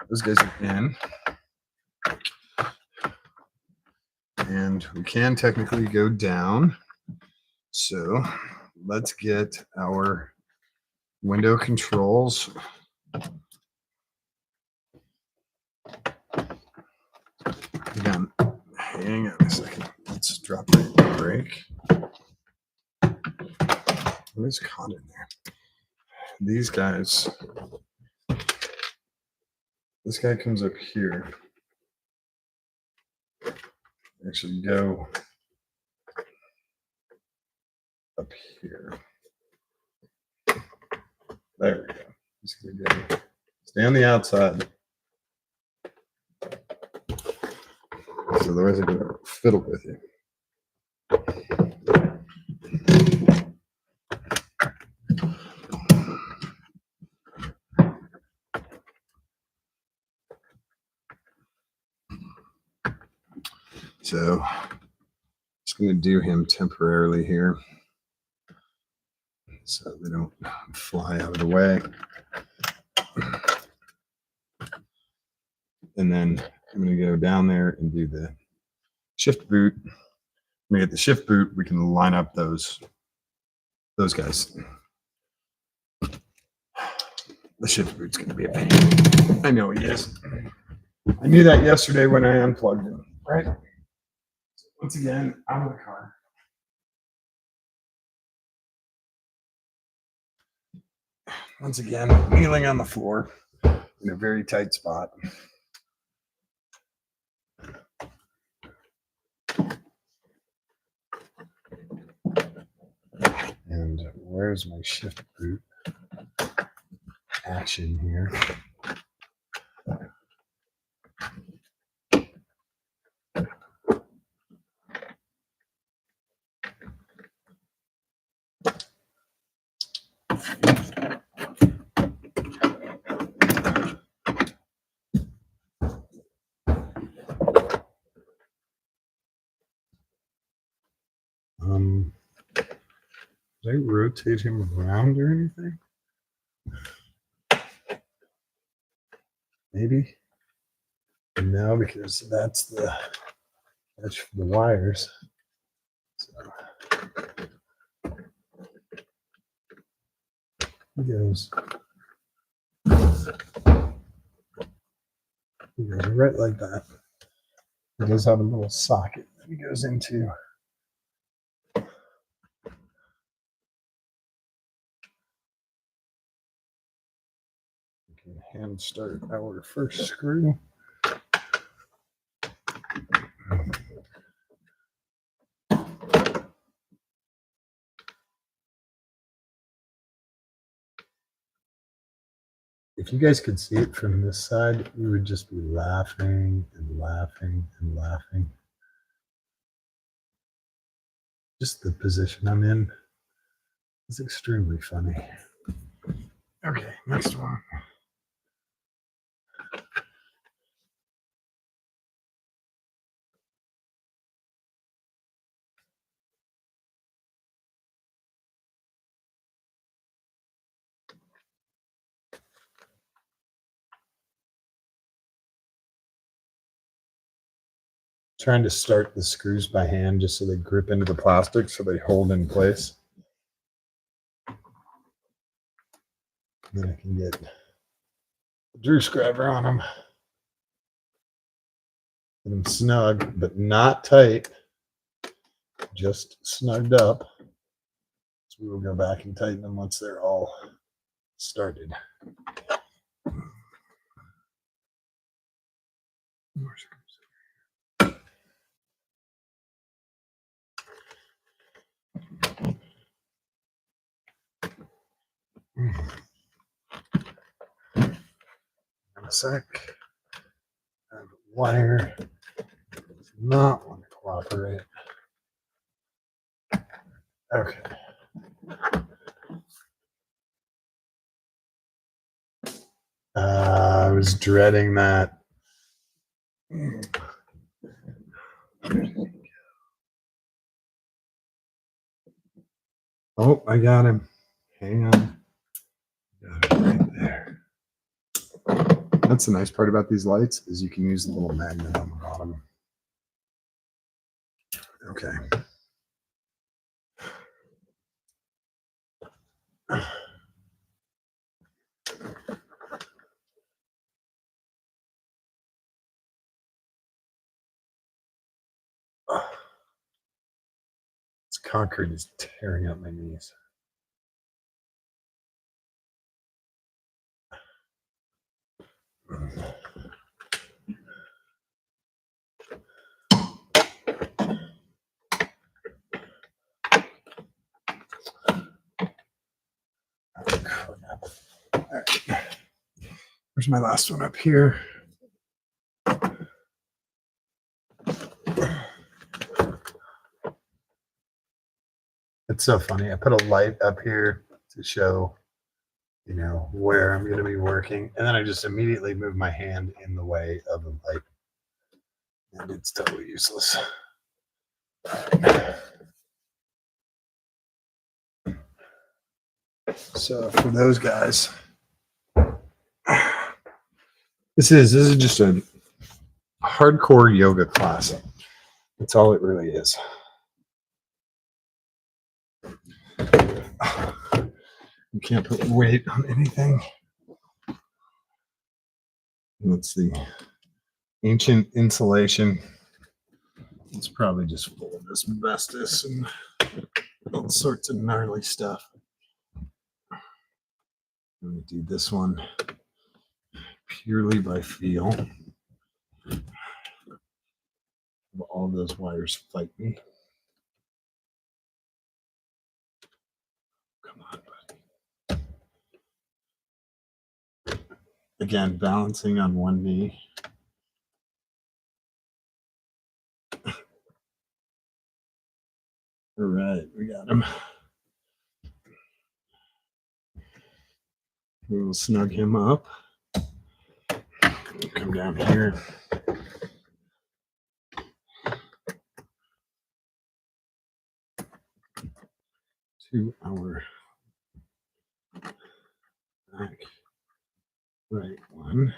Those guys are in. And we can technically go down. So let's get our window controls. Again, hang on a second. Let's drop the brake. What is caught in there? These guys. This guy comes up here. Actually, go up here. There we go. Just gonna go. Stay on the outside. otherwise I'm gonna fiddle with you. So just going to do him temporarily here so they don't fly out of the way. And then I'm going to go down there and do the shift boot. When we get the shift boot, we can line up those guys. The shift boot's going to be a pain. I know he is. I knew that yesterday when I unplugged him, right? So once again, out of the car. Once again, kneeling on the floor in a very tight spot. And where's my shift boot action here? Did I rotate him around or anything? Maybe. No, because that's for the wires. So he goes right like that. He does have a little socket that he goes into. We can hand start our first screw. If you guys could see it from this side, you would just be laughing and laughing and laughing. Just the position I'm in is extremely funny. Okay, next one. Trying to start the screws by hand just so they grip into the plastic so they hold in place. Then I can get the Drew scrubber on them. Get them snug, but not tight. Just snugged up. So we will go back and tighten them once they're all started. In a sec. And wire does not want to cooperate. Okay. I was dreading that. Oh, I got him. Hang on. Got it right there. That's the nice part about these lights is you can use the little magnet on the bottom. Okay. This concrete is tearing up my knees. All right. Where's my last one up here? It's so funny. I put a light up here to show, where I'm going to be working. And then I just immediately move my hand in the way of the light. And it's totally useless. So for those guys, this is just a hardcore yoga class. That's all it really is. You can't put weight on anything. That's the ancient insulation. It's probably just full of asbestos and all sorts of gnarly stuff. I'm going to do this one purely by feel. All those wires fight me. Come on, buddy. Again, balancing on one knee. All right, we got him. We'll snug him up. Come down here. To our back right one.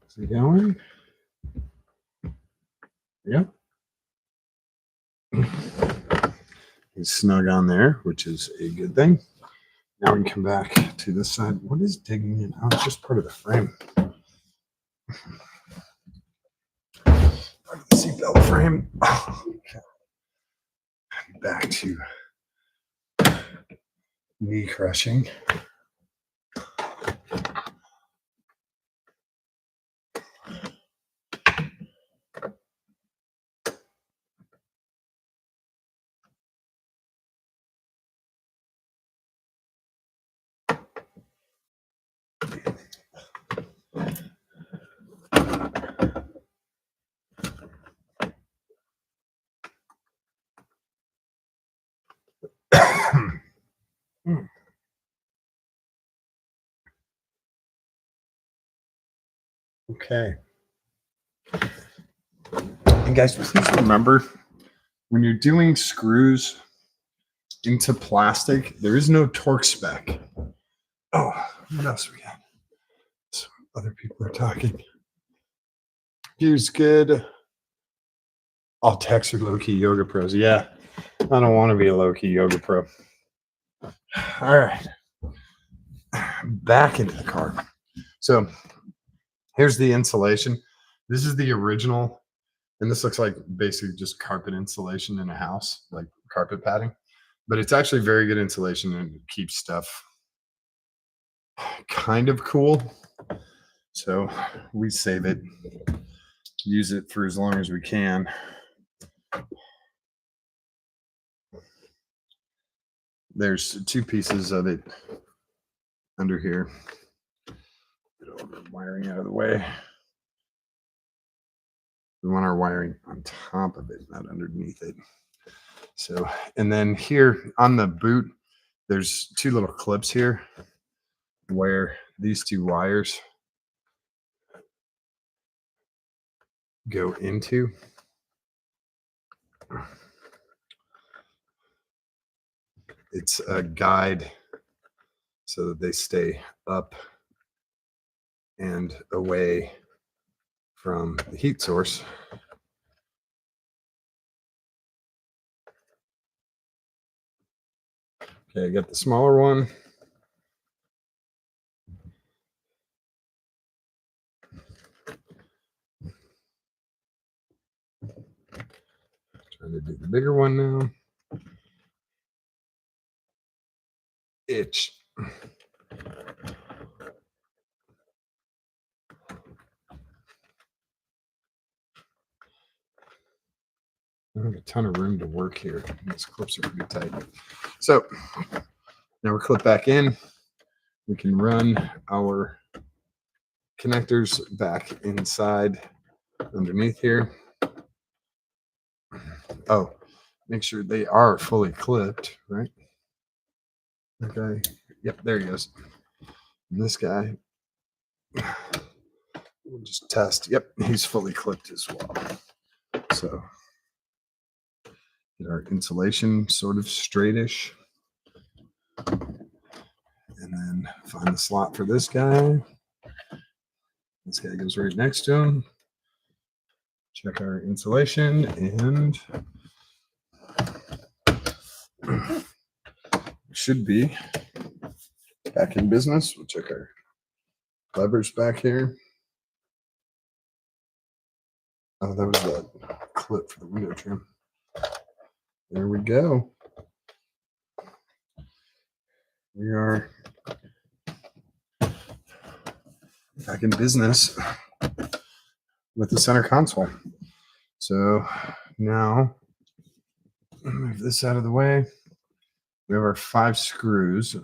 Is he going? Yep. He's snug on there, which is a good thing. Now we can come back to this side. What is digging in? Oh, it's just part of the frame. Part of the seatbelt frame. Okay. Back to knee crushing. Okay. And guys, please remember when you're doing screws into plastic, there is no torque spec. Oh, what else we got? Some other people are talking. Here's good. All techs are low key yoga pros. Yeah, I don't want to be a low key yoga pro. All right. Back into the car. So here's the insulation. This is the original. And this looks like basically just carpet insulation in a house, like carpet padding. But it's actually very good insulation and it keeps stuff kind of cool. So we save it, use it for as long as we can. There's two pieces of it under here. Get all the wiring out of the way. We want our wiring on top of it, not underneath it. So, and then here on the boot, there's two little clips here where these two wires go into. It's a guide so that they stay up and away from the heat source. Okay, I got the smaller one. Trying to do the bigger one now. Itch. I don't have a ton of room to work here. These clips are pretty tight. So now we're clipped back in. We can run our connectors back inside underneath here. Oh, make sure they are fully clipped, right? Okay. Yep, there he goes. And this guy, we'll just test. Yep, he's fully clipped as well. So get our insulation sort of straightish. And then find the slot for this guy. This guy goes right next to him. Check our insulation and should be back in business. We'll check our levers back here. Oh, that was the clip for the window trim. There we go. We are back in business with the center console. So now move this out of the way. We have our 5 screws.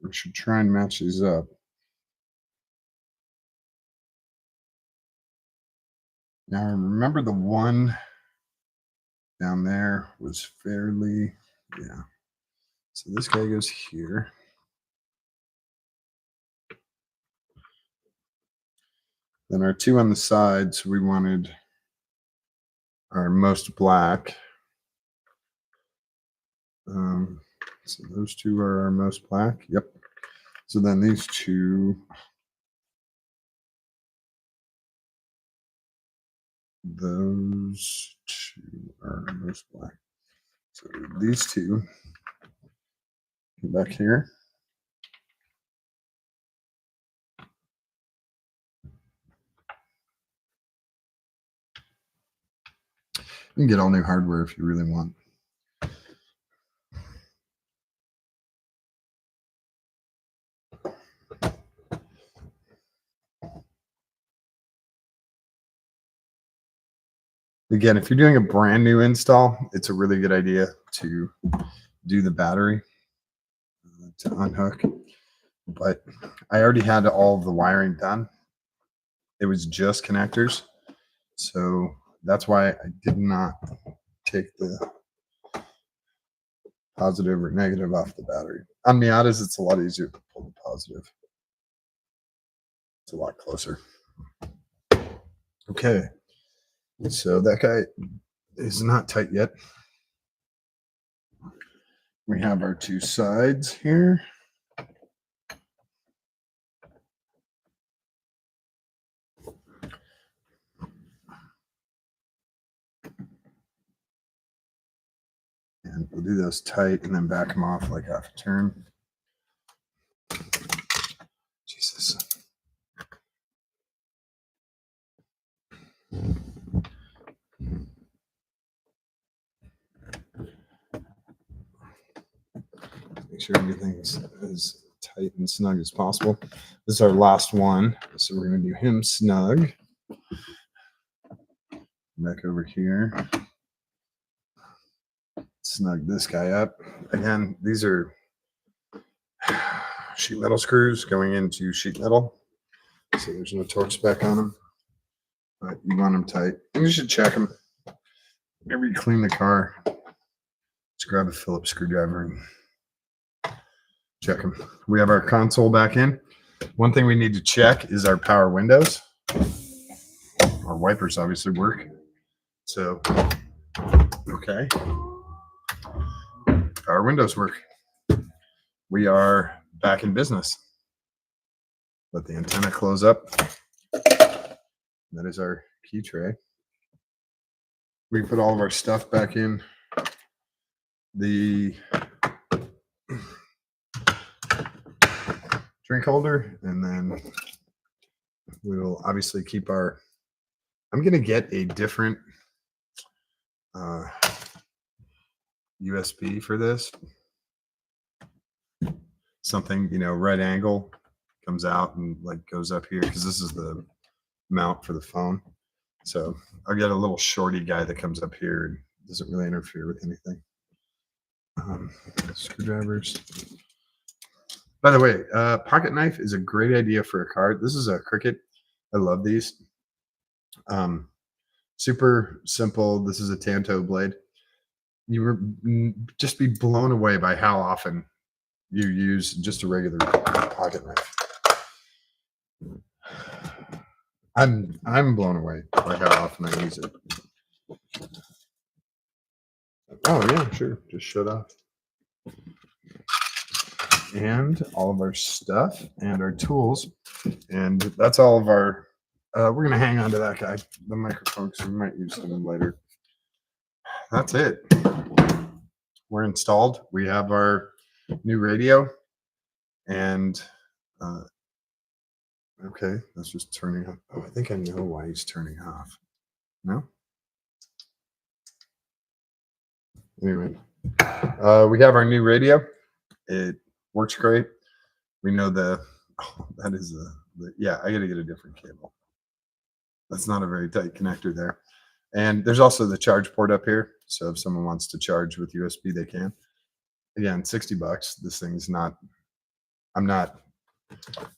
We should try and match these up. Now remember the one down there was fairly, yeah. So this guy goes here. Then our 2 on the sides, we wanted our most black. So those 2 are our most black. Yep. So then these 2, those 2 are our most black. So these 2 come back here. You can get all new hardware if you really want. Again, if you're doing a brand new install, it's a really good idea to do the battery to unhook. But I already had all of the wiring done. It was just connectors. So that's why I did not take the positive or negative off the battery. On Miatas, it's a lot easier to pull the positive. It's a lot closer. Okay. So that guy is not tight yet. We have our 2 sides here. And we'll do those tight and then back them off like half a turn. Jesus. Make sure everything's as tight and snug as possible. This is our last one. So we're going to do him snug. Back over here. Snug this guy up. Again, these are sheet metal screws going into sheet metal. So there's no torque spec on them. But you want them tight. And you should check them. Whenever you clean the car, just grab a Phillips screwdriver and check them. We have our console back in. One thing we need to check is our power windows. Our wipers obviously work. So, okay. Power windows work. We are back in business. Let the antenna close up. That is our key tray. We put all of our stuff back in the drink holder, and then we will obviously keep our, I'm going to get a different USB for this. Something, right angle comes out and like goes up here, because this is the mount for the phone. So I'll get a little shorty guy that comes up here and doesn't really interfere with anything. Screwdrivers. By the way, pocket knife is a great idea for a car. This is a Cricut. I love these. Um, Super simple. This is a Tanto blade. You would just be blown away by how often you use just a regular pocket knife. I'm blown away by how often I use it. Oh yeah, sure. Just shut off. And all of our stuff and our tools. And that's all of our we're gonna hang on to that guy, the microphone, because we might use him later. That's it. We're installed. We have our new radio, and uh, okay, that's just turning off. Oh, I think I know why he's turning off. No. Anyway, we have our new radio. It works great. We know the. Oh, that is yeah. I got to get a different cable. That's not a very tight connector there. And there's also the charge port up here. So if someone wants to charge with USB, they can. Again, $60. This thing's not. I'm not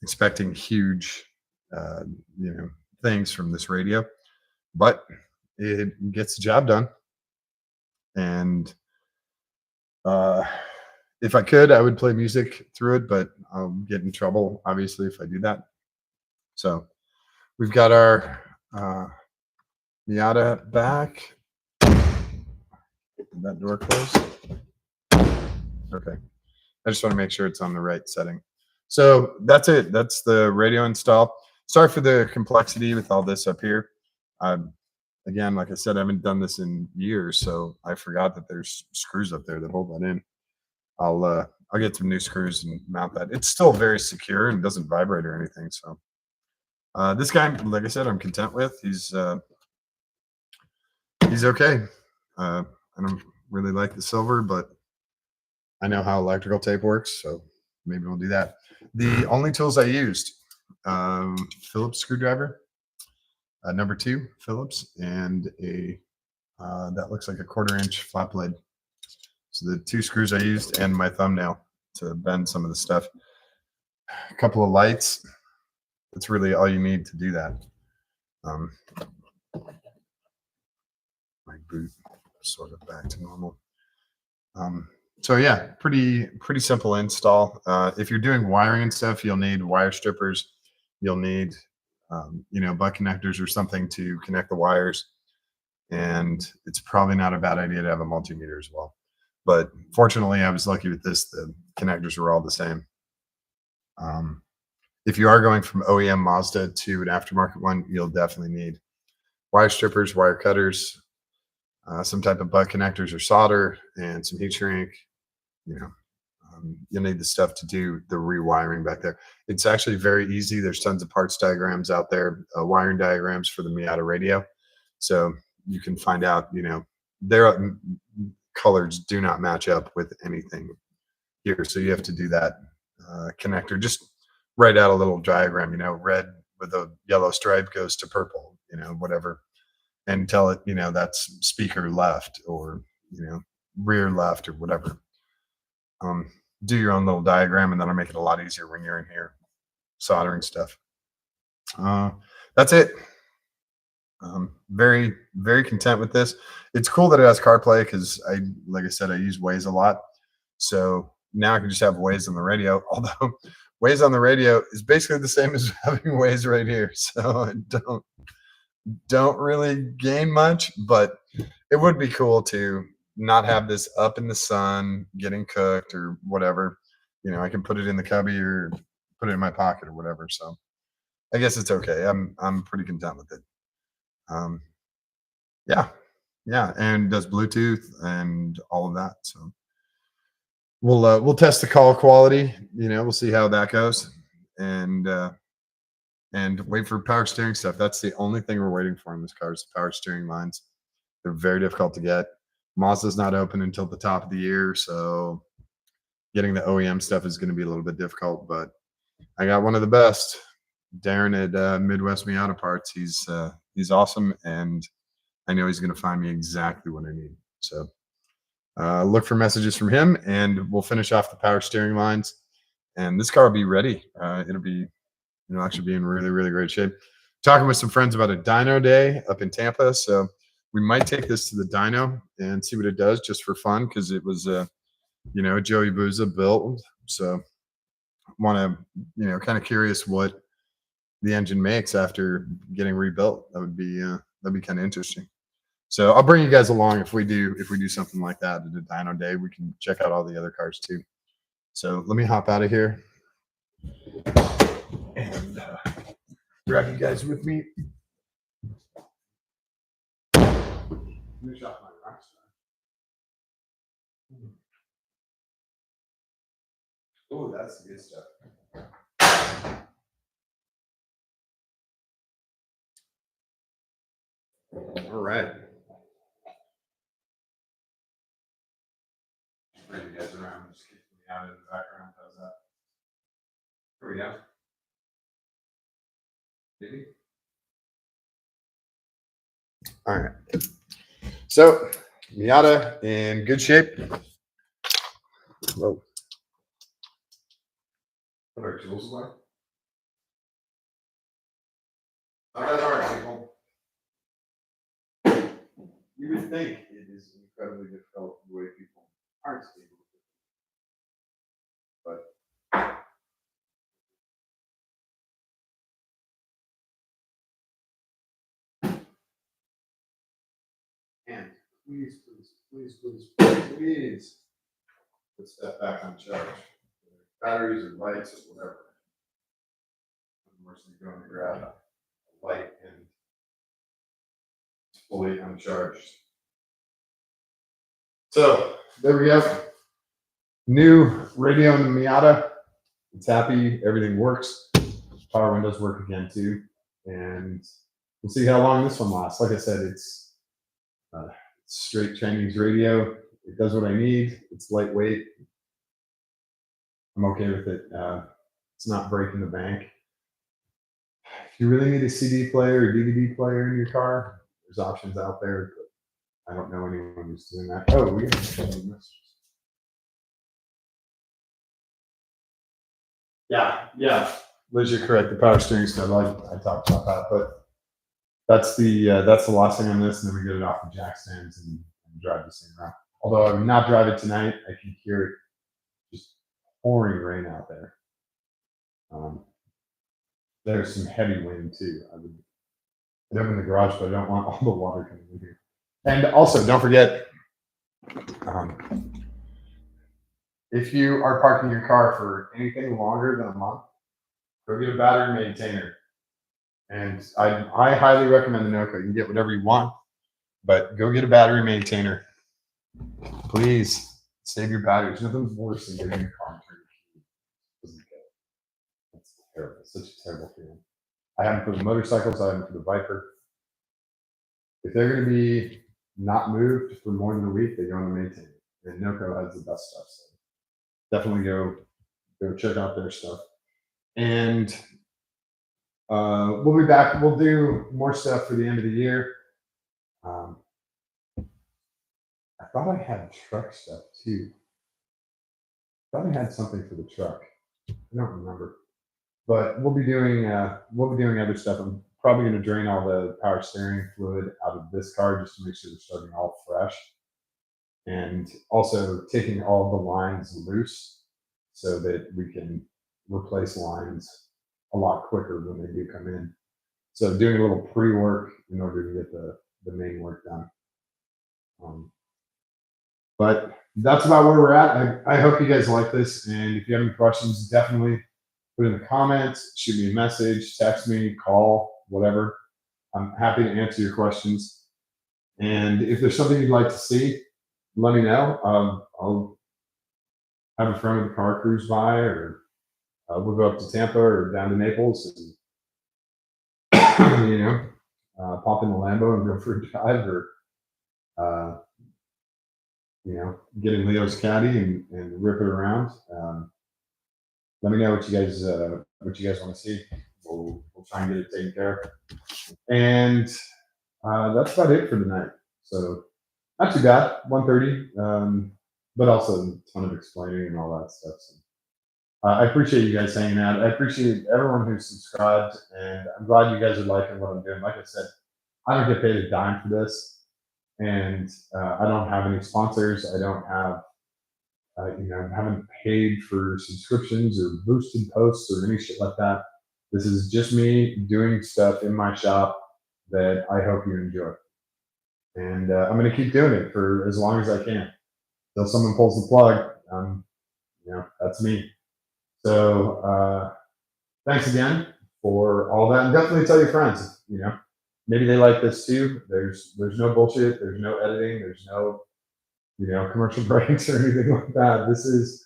expecting huge, uh, you know, things from this radio, but it gets the job done. And uh, if I could, I would play music through it, but I'll get in trouble, obviously, if I do that. So we've got our Miata back. Did that door close? Okay. I just want to make sure it's on the right setting. So that's it. That's the radio install. Sorry for the complexity with all this up here. Um, Again, like I said, I haven't done this in years, so I forgot that there's screws up there that hold that in. I'll get some new screws and mount that. It's still very secure and doesn't vibrate or anything. So this guy, like I said, I'm content with. He's okay. I don't really like the silver, but I know how electrical tape works, so maybe we'll do that. The only tools I used, Phillips screwdriver, number 2 Phillips, and a that looks like a 1/4 inch flat blade. So the 2 screws I used and my thumbnail to bend some of the stuff. A couple of lights. That's really all you need to do that. Um, my boot sort of back to normal. So yeah, pretty simple install. If you're doing wiring and stuff, you'll need wire strippers. You'll need butt connectors or something to connect the wires. And it's probably not a bad idea to have a multimeter as well. But fortunately, I was lucky with this. The connectors were all the same. If you are going from OEM Mazda to an aftermarket one, you'll definitely need wire strippers, wire cutters, some type of butt connectors or solder, and some heat shrink. You'll need the stuff to do the rewiring back there. It's actually very easy. There's tons of parts diagrams out there, wiring diagrams for the Miata radio. So you can find out, their colors do not match up with anything here. So you have to do that connector. Just write out a little diagram, red with a yellow stripe goes to purple, whatever. And tell it, that's speaker left or, rear left or whatever. Do your own little diagram, and that'll make it a lot easier when you're in here soldering stuff. That's it. Very, very content with this. It's cool that it has CarPlay because like I said, I use Waze a lot. So now I can just have Waze on the radio. Although Waze on the radio is basically the same as having Waze right here. So I don't really gain much, but it would be cool to not have this up in the sun getting cooked or whatever. I can put it in the cubby or put it in my pocket or whatever. So I guess it's okay. I'm pretty content with it. Um, yeah, yeah, and does Bluetooth and all of that. So we'll test the call quality. We'll see how that goes, and wait for power steering stuff. That's the only thing we're waiting for in this car is the power steering lines. They're very difficult to get. Mazda's not open until the top of the year, so getting the OEM stuff is going to be a little bit difficult. But I got one of the best, Darren at Midwest Miata Parts. He's awesome, and I know he's going to find me exactly what I need. So look for messages from him, and we'll finish off the power steering lines. and this car will be ready. It'll be, actually be in really, really great shape. Talking with some friends about a dyno day up in Tampa, so we might take this to the dyno and see what it does just for fun because it was, Joey Booza built. So want to, kind of curious what the engine makes after getting rebuilt. That'd be kind of interesting. So I'll bring you guys along if we do something like that at a dyno day. We can check out all the other cars too. So let me hop out of here and grab you guys with me. Finish off my rocks. Oh, that's the good stuff. All right. Bring you guys around. Just keep me out in the background. How's that? Here we go. Maybe. All right. So Miata in good shape. Whoa. Put our tools away. All right, people. You would think it is incredibly difficult the way people aren't stable, but and please, please, please, please, please, please put stuff back on charge. Batteries or lights or whatever. The worst thing going to grab a light and it's fully uncharged. So there we go. New radio in the Miata. It's happy. Everything works. Power windows work again too. And we'll see how long this one lasts. Like I said, it's straight Chinese radio. It does what I need. It's lightweight. I'm okay with it. It's not breaking the bank. If you really need a CD player or DVD player in your car, there's options out there. But I don't know anyone who's doing that. Oh, we got some messages. Yeah. Liz, you're correct. The power steering stuff, I talked about that, but that's the last thing on this, and then we get it off the jack stands and drive the same route. Although I would not drive it tonight, I can hear it just pouring rain out there. There's some heavy wind too. I would open the garage, but I don't want all the water coming in here. And also, don't forget, if you are parking your car for anything longer than a month, go get a battery maintainer. And I highly recommend the NOCO. You can get whatever you want, but go get a battery maintainer. Please save your batteries. Nothing's worse than getting your car and turning the key. That's terrible. It's such a terrible feeling. I have them for the motorcycles. I have them for the Viper. If they're going to be not moved for more than a week, they go on the maintainer. And NOCO has the best stuff. So definitely go check out their stuff. And we'll be back. We'll do more stuff for the end of the year. I thought I had truck stuff too. I thought I had something for the truck. I don't remember. But we'll be doing other stuff. I'm probably going to drain all the power steering fluid out of this car just to make sure they're starting all fresh, and also taking all the lines loose so that we can replace lines a lot quicker when they do come in. So doing a little pre-work in order to get the main work done. But that's about where we're at. I hope you guys like this, and if you have any questions, definitely put in the comments, shoot me a message, text me, call, whatever. I'm happy to answer your questions. And if there's something you'd like to see, let me know. I'll have a friend of the car cruise by, or we'll go up to Tampa or down to Naples and, pop in the Lambo and go for a drive, or, get in Leo's caddy and rip it around. Let me know what you guys want to see. We'll try and get it taken care of. And that's about it for tonight. So not too bad, 1:30, but also a ton of explaining and all that stuff. So I appreciate you guys hanging out. I appreciate everyone who subscribed, and I'm glad you guys are liking what I'm doing. Like I said, I don't get paid a dime for this, and I don't have any sponsors. I don't have, haven't paid for subscriptions or boosted posts or any shit like that. This is just me doing stuff in my shop that I hope you enjoy, and I'm going to keep doing it for as long as I can until someone pulls the plug. That's me. So thanks again for all that, and definitely tell your friends. Maybe they like this too. There's no bullshit. There's no editing. There's no commercial breaks or anything like that. This is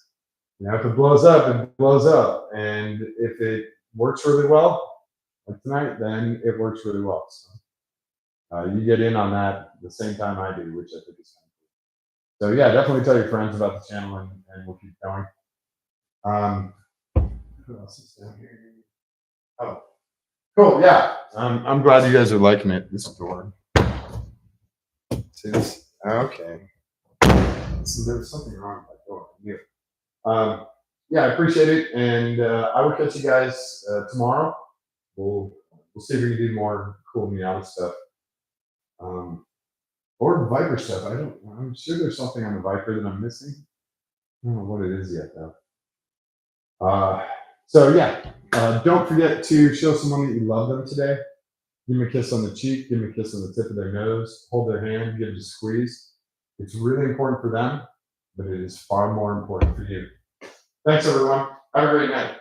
if it blows up, it blows up, and if it works really well, like tonight, then it works really well. So you get in on that at the same time I do, which I think is kind of cool. So yeah, definitely tell your friends about the channel, and we'll keep going. Who else is down here? Oh, cool. Yeah. I'm glad you guys are liking it. This door. See this? Okay. So there was something wrong with that door. Yeah, I appreciate it, and I will catch you guys tomorrow. We'll see if we can do more cool Miata stuff, or Viper stuff. I'm sure there's something on the Viper that I'm missing. I don't know what it is yet though. So yeah, don't forget to show someone that you love them today. Give them a kiss on the cheek, give them a kiss on the tip of their nose, hold their hand, give it a squeeze. It's really important for them, but it is far more important for you. Thanks, everyone. Have a great night.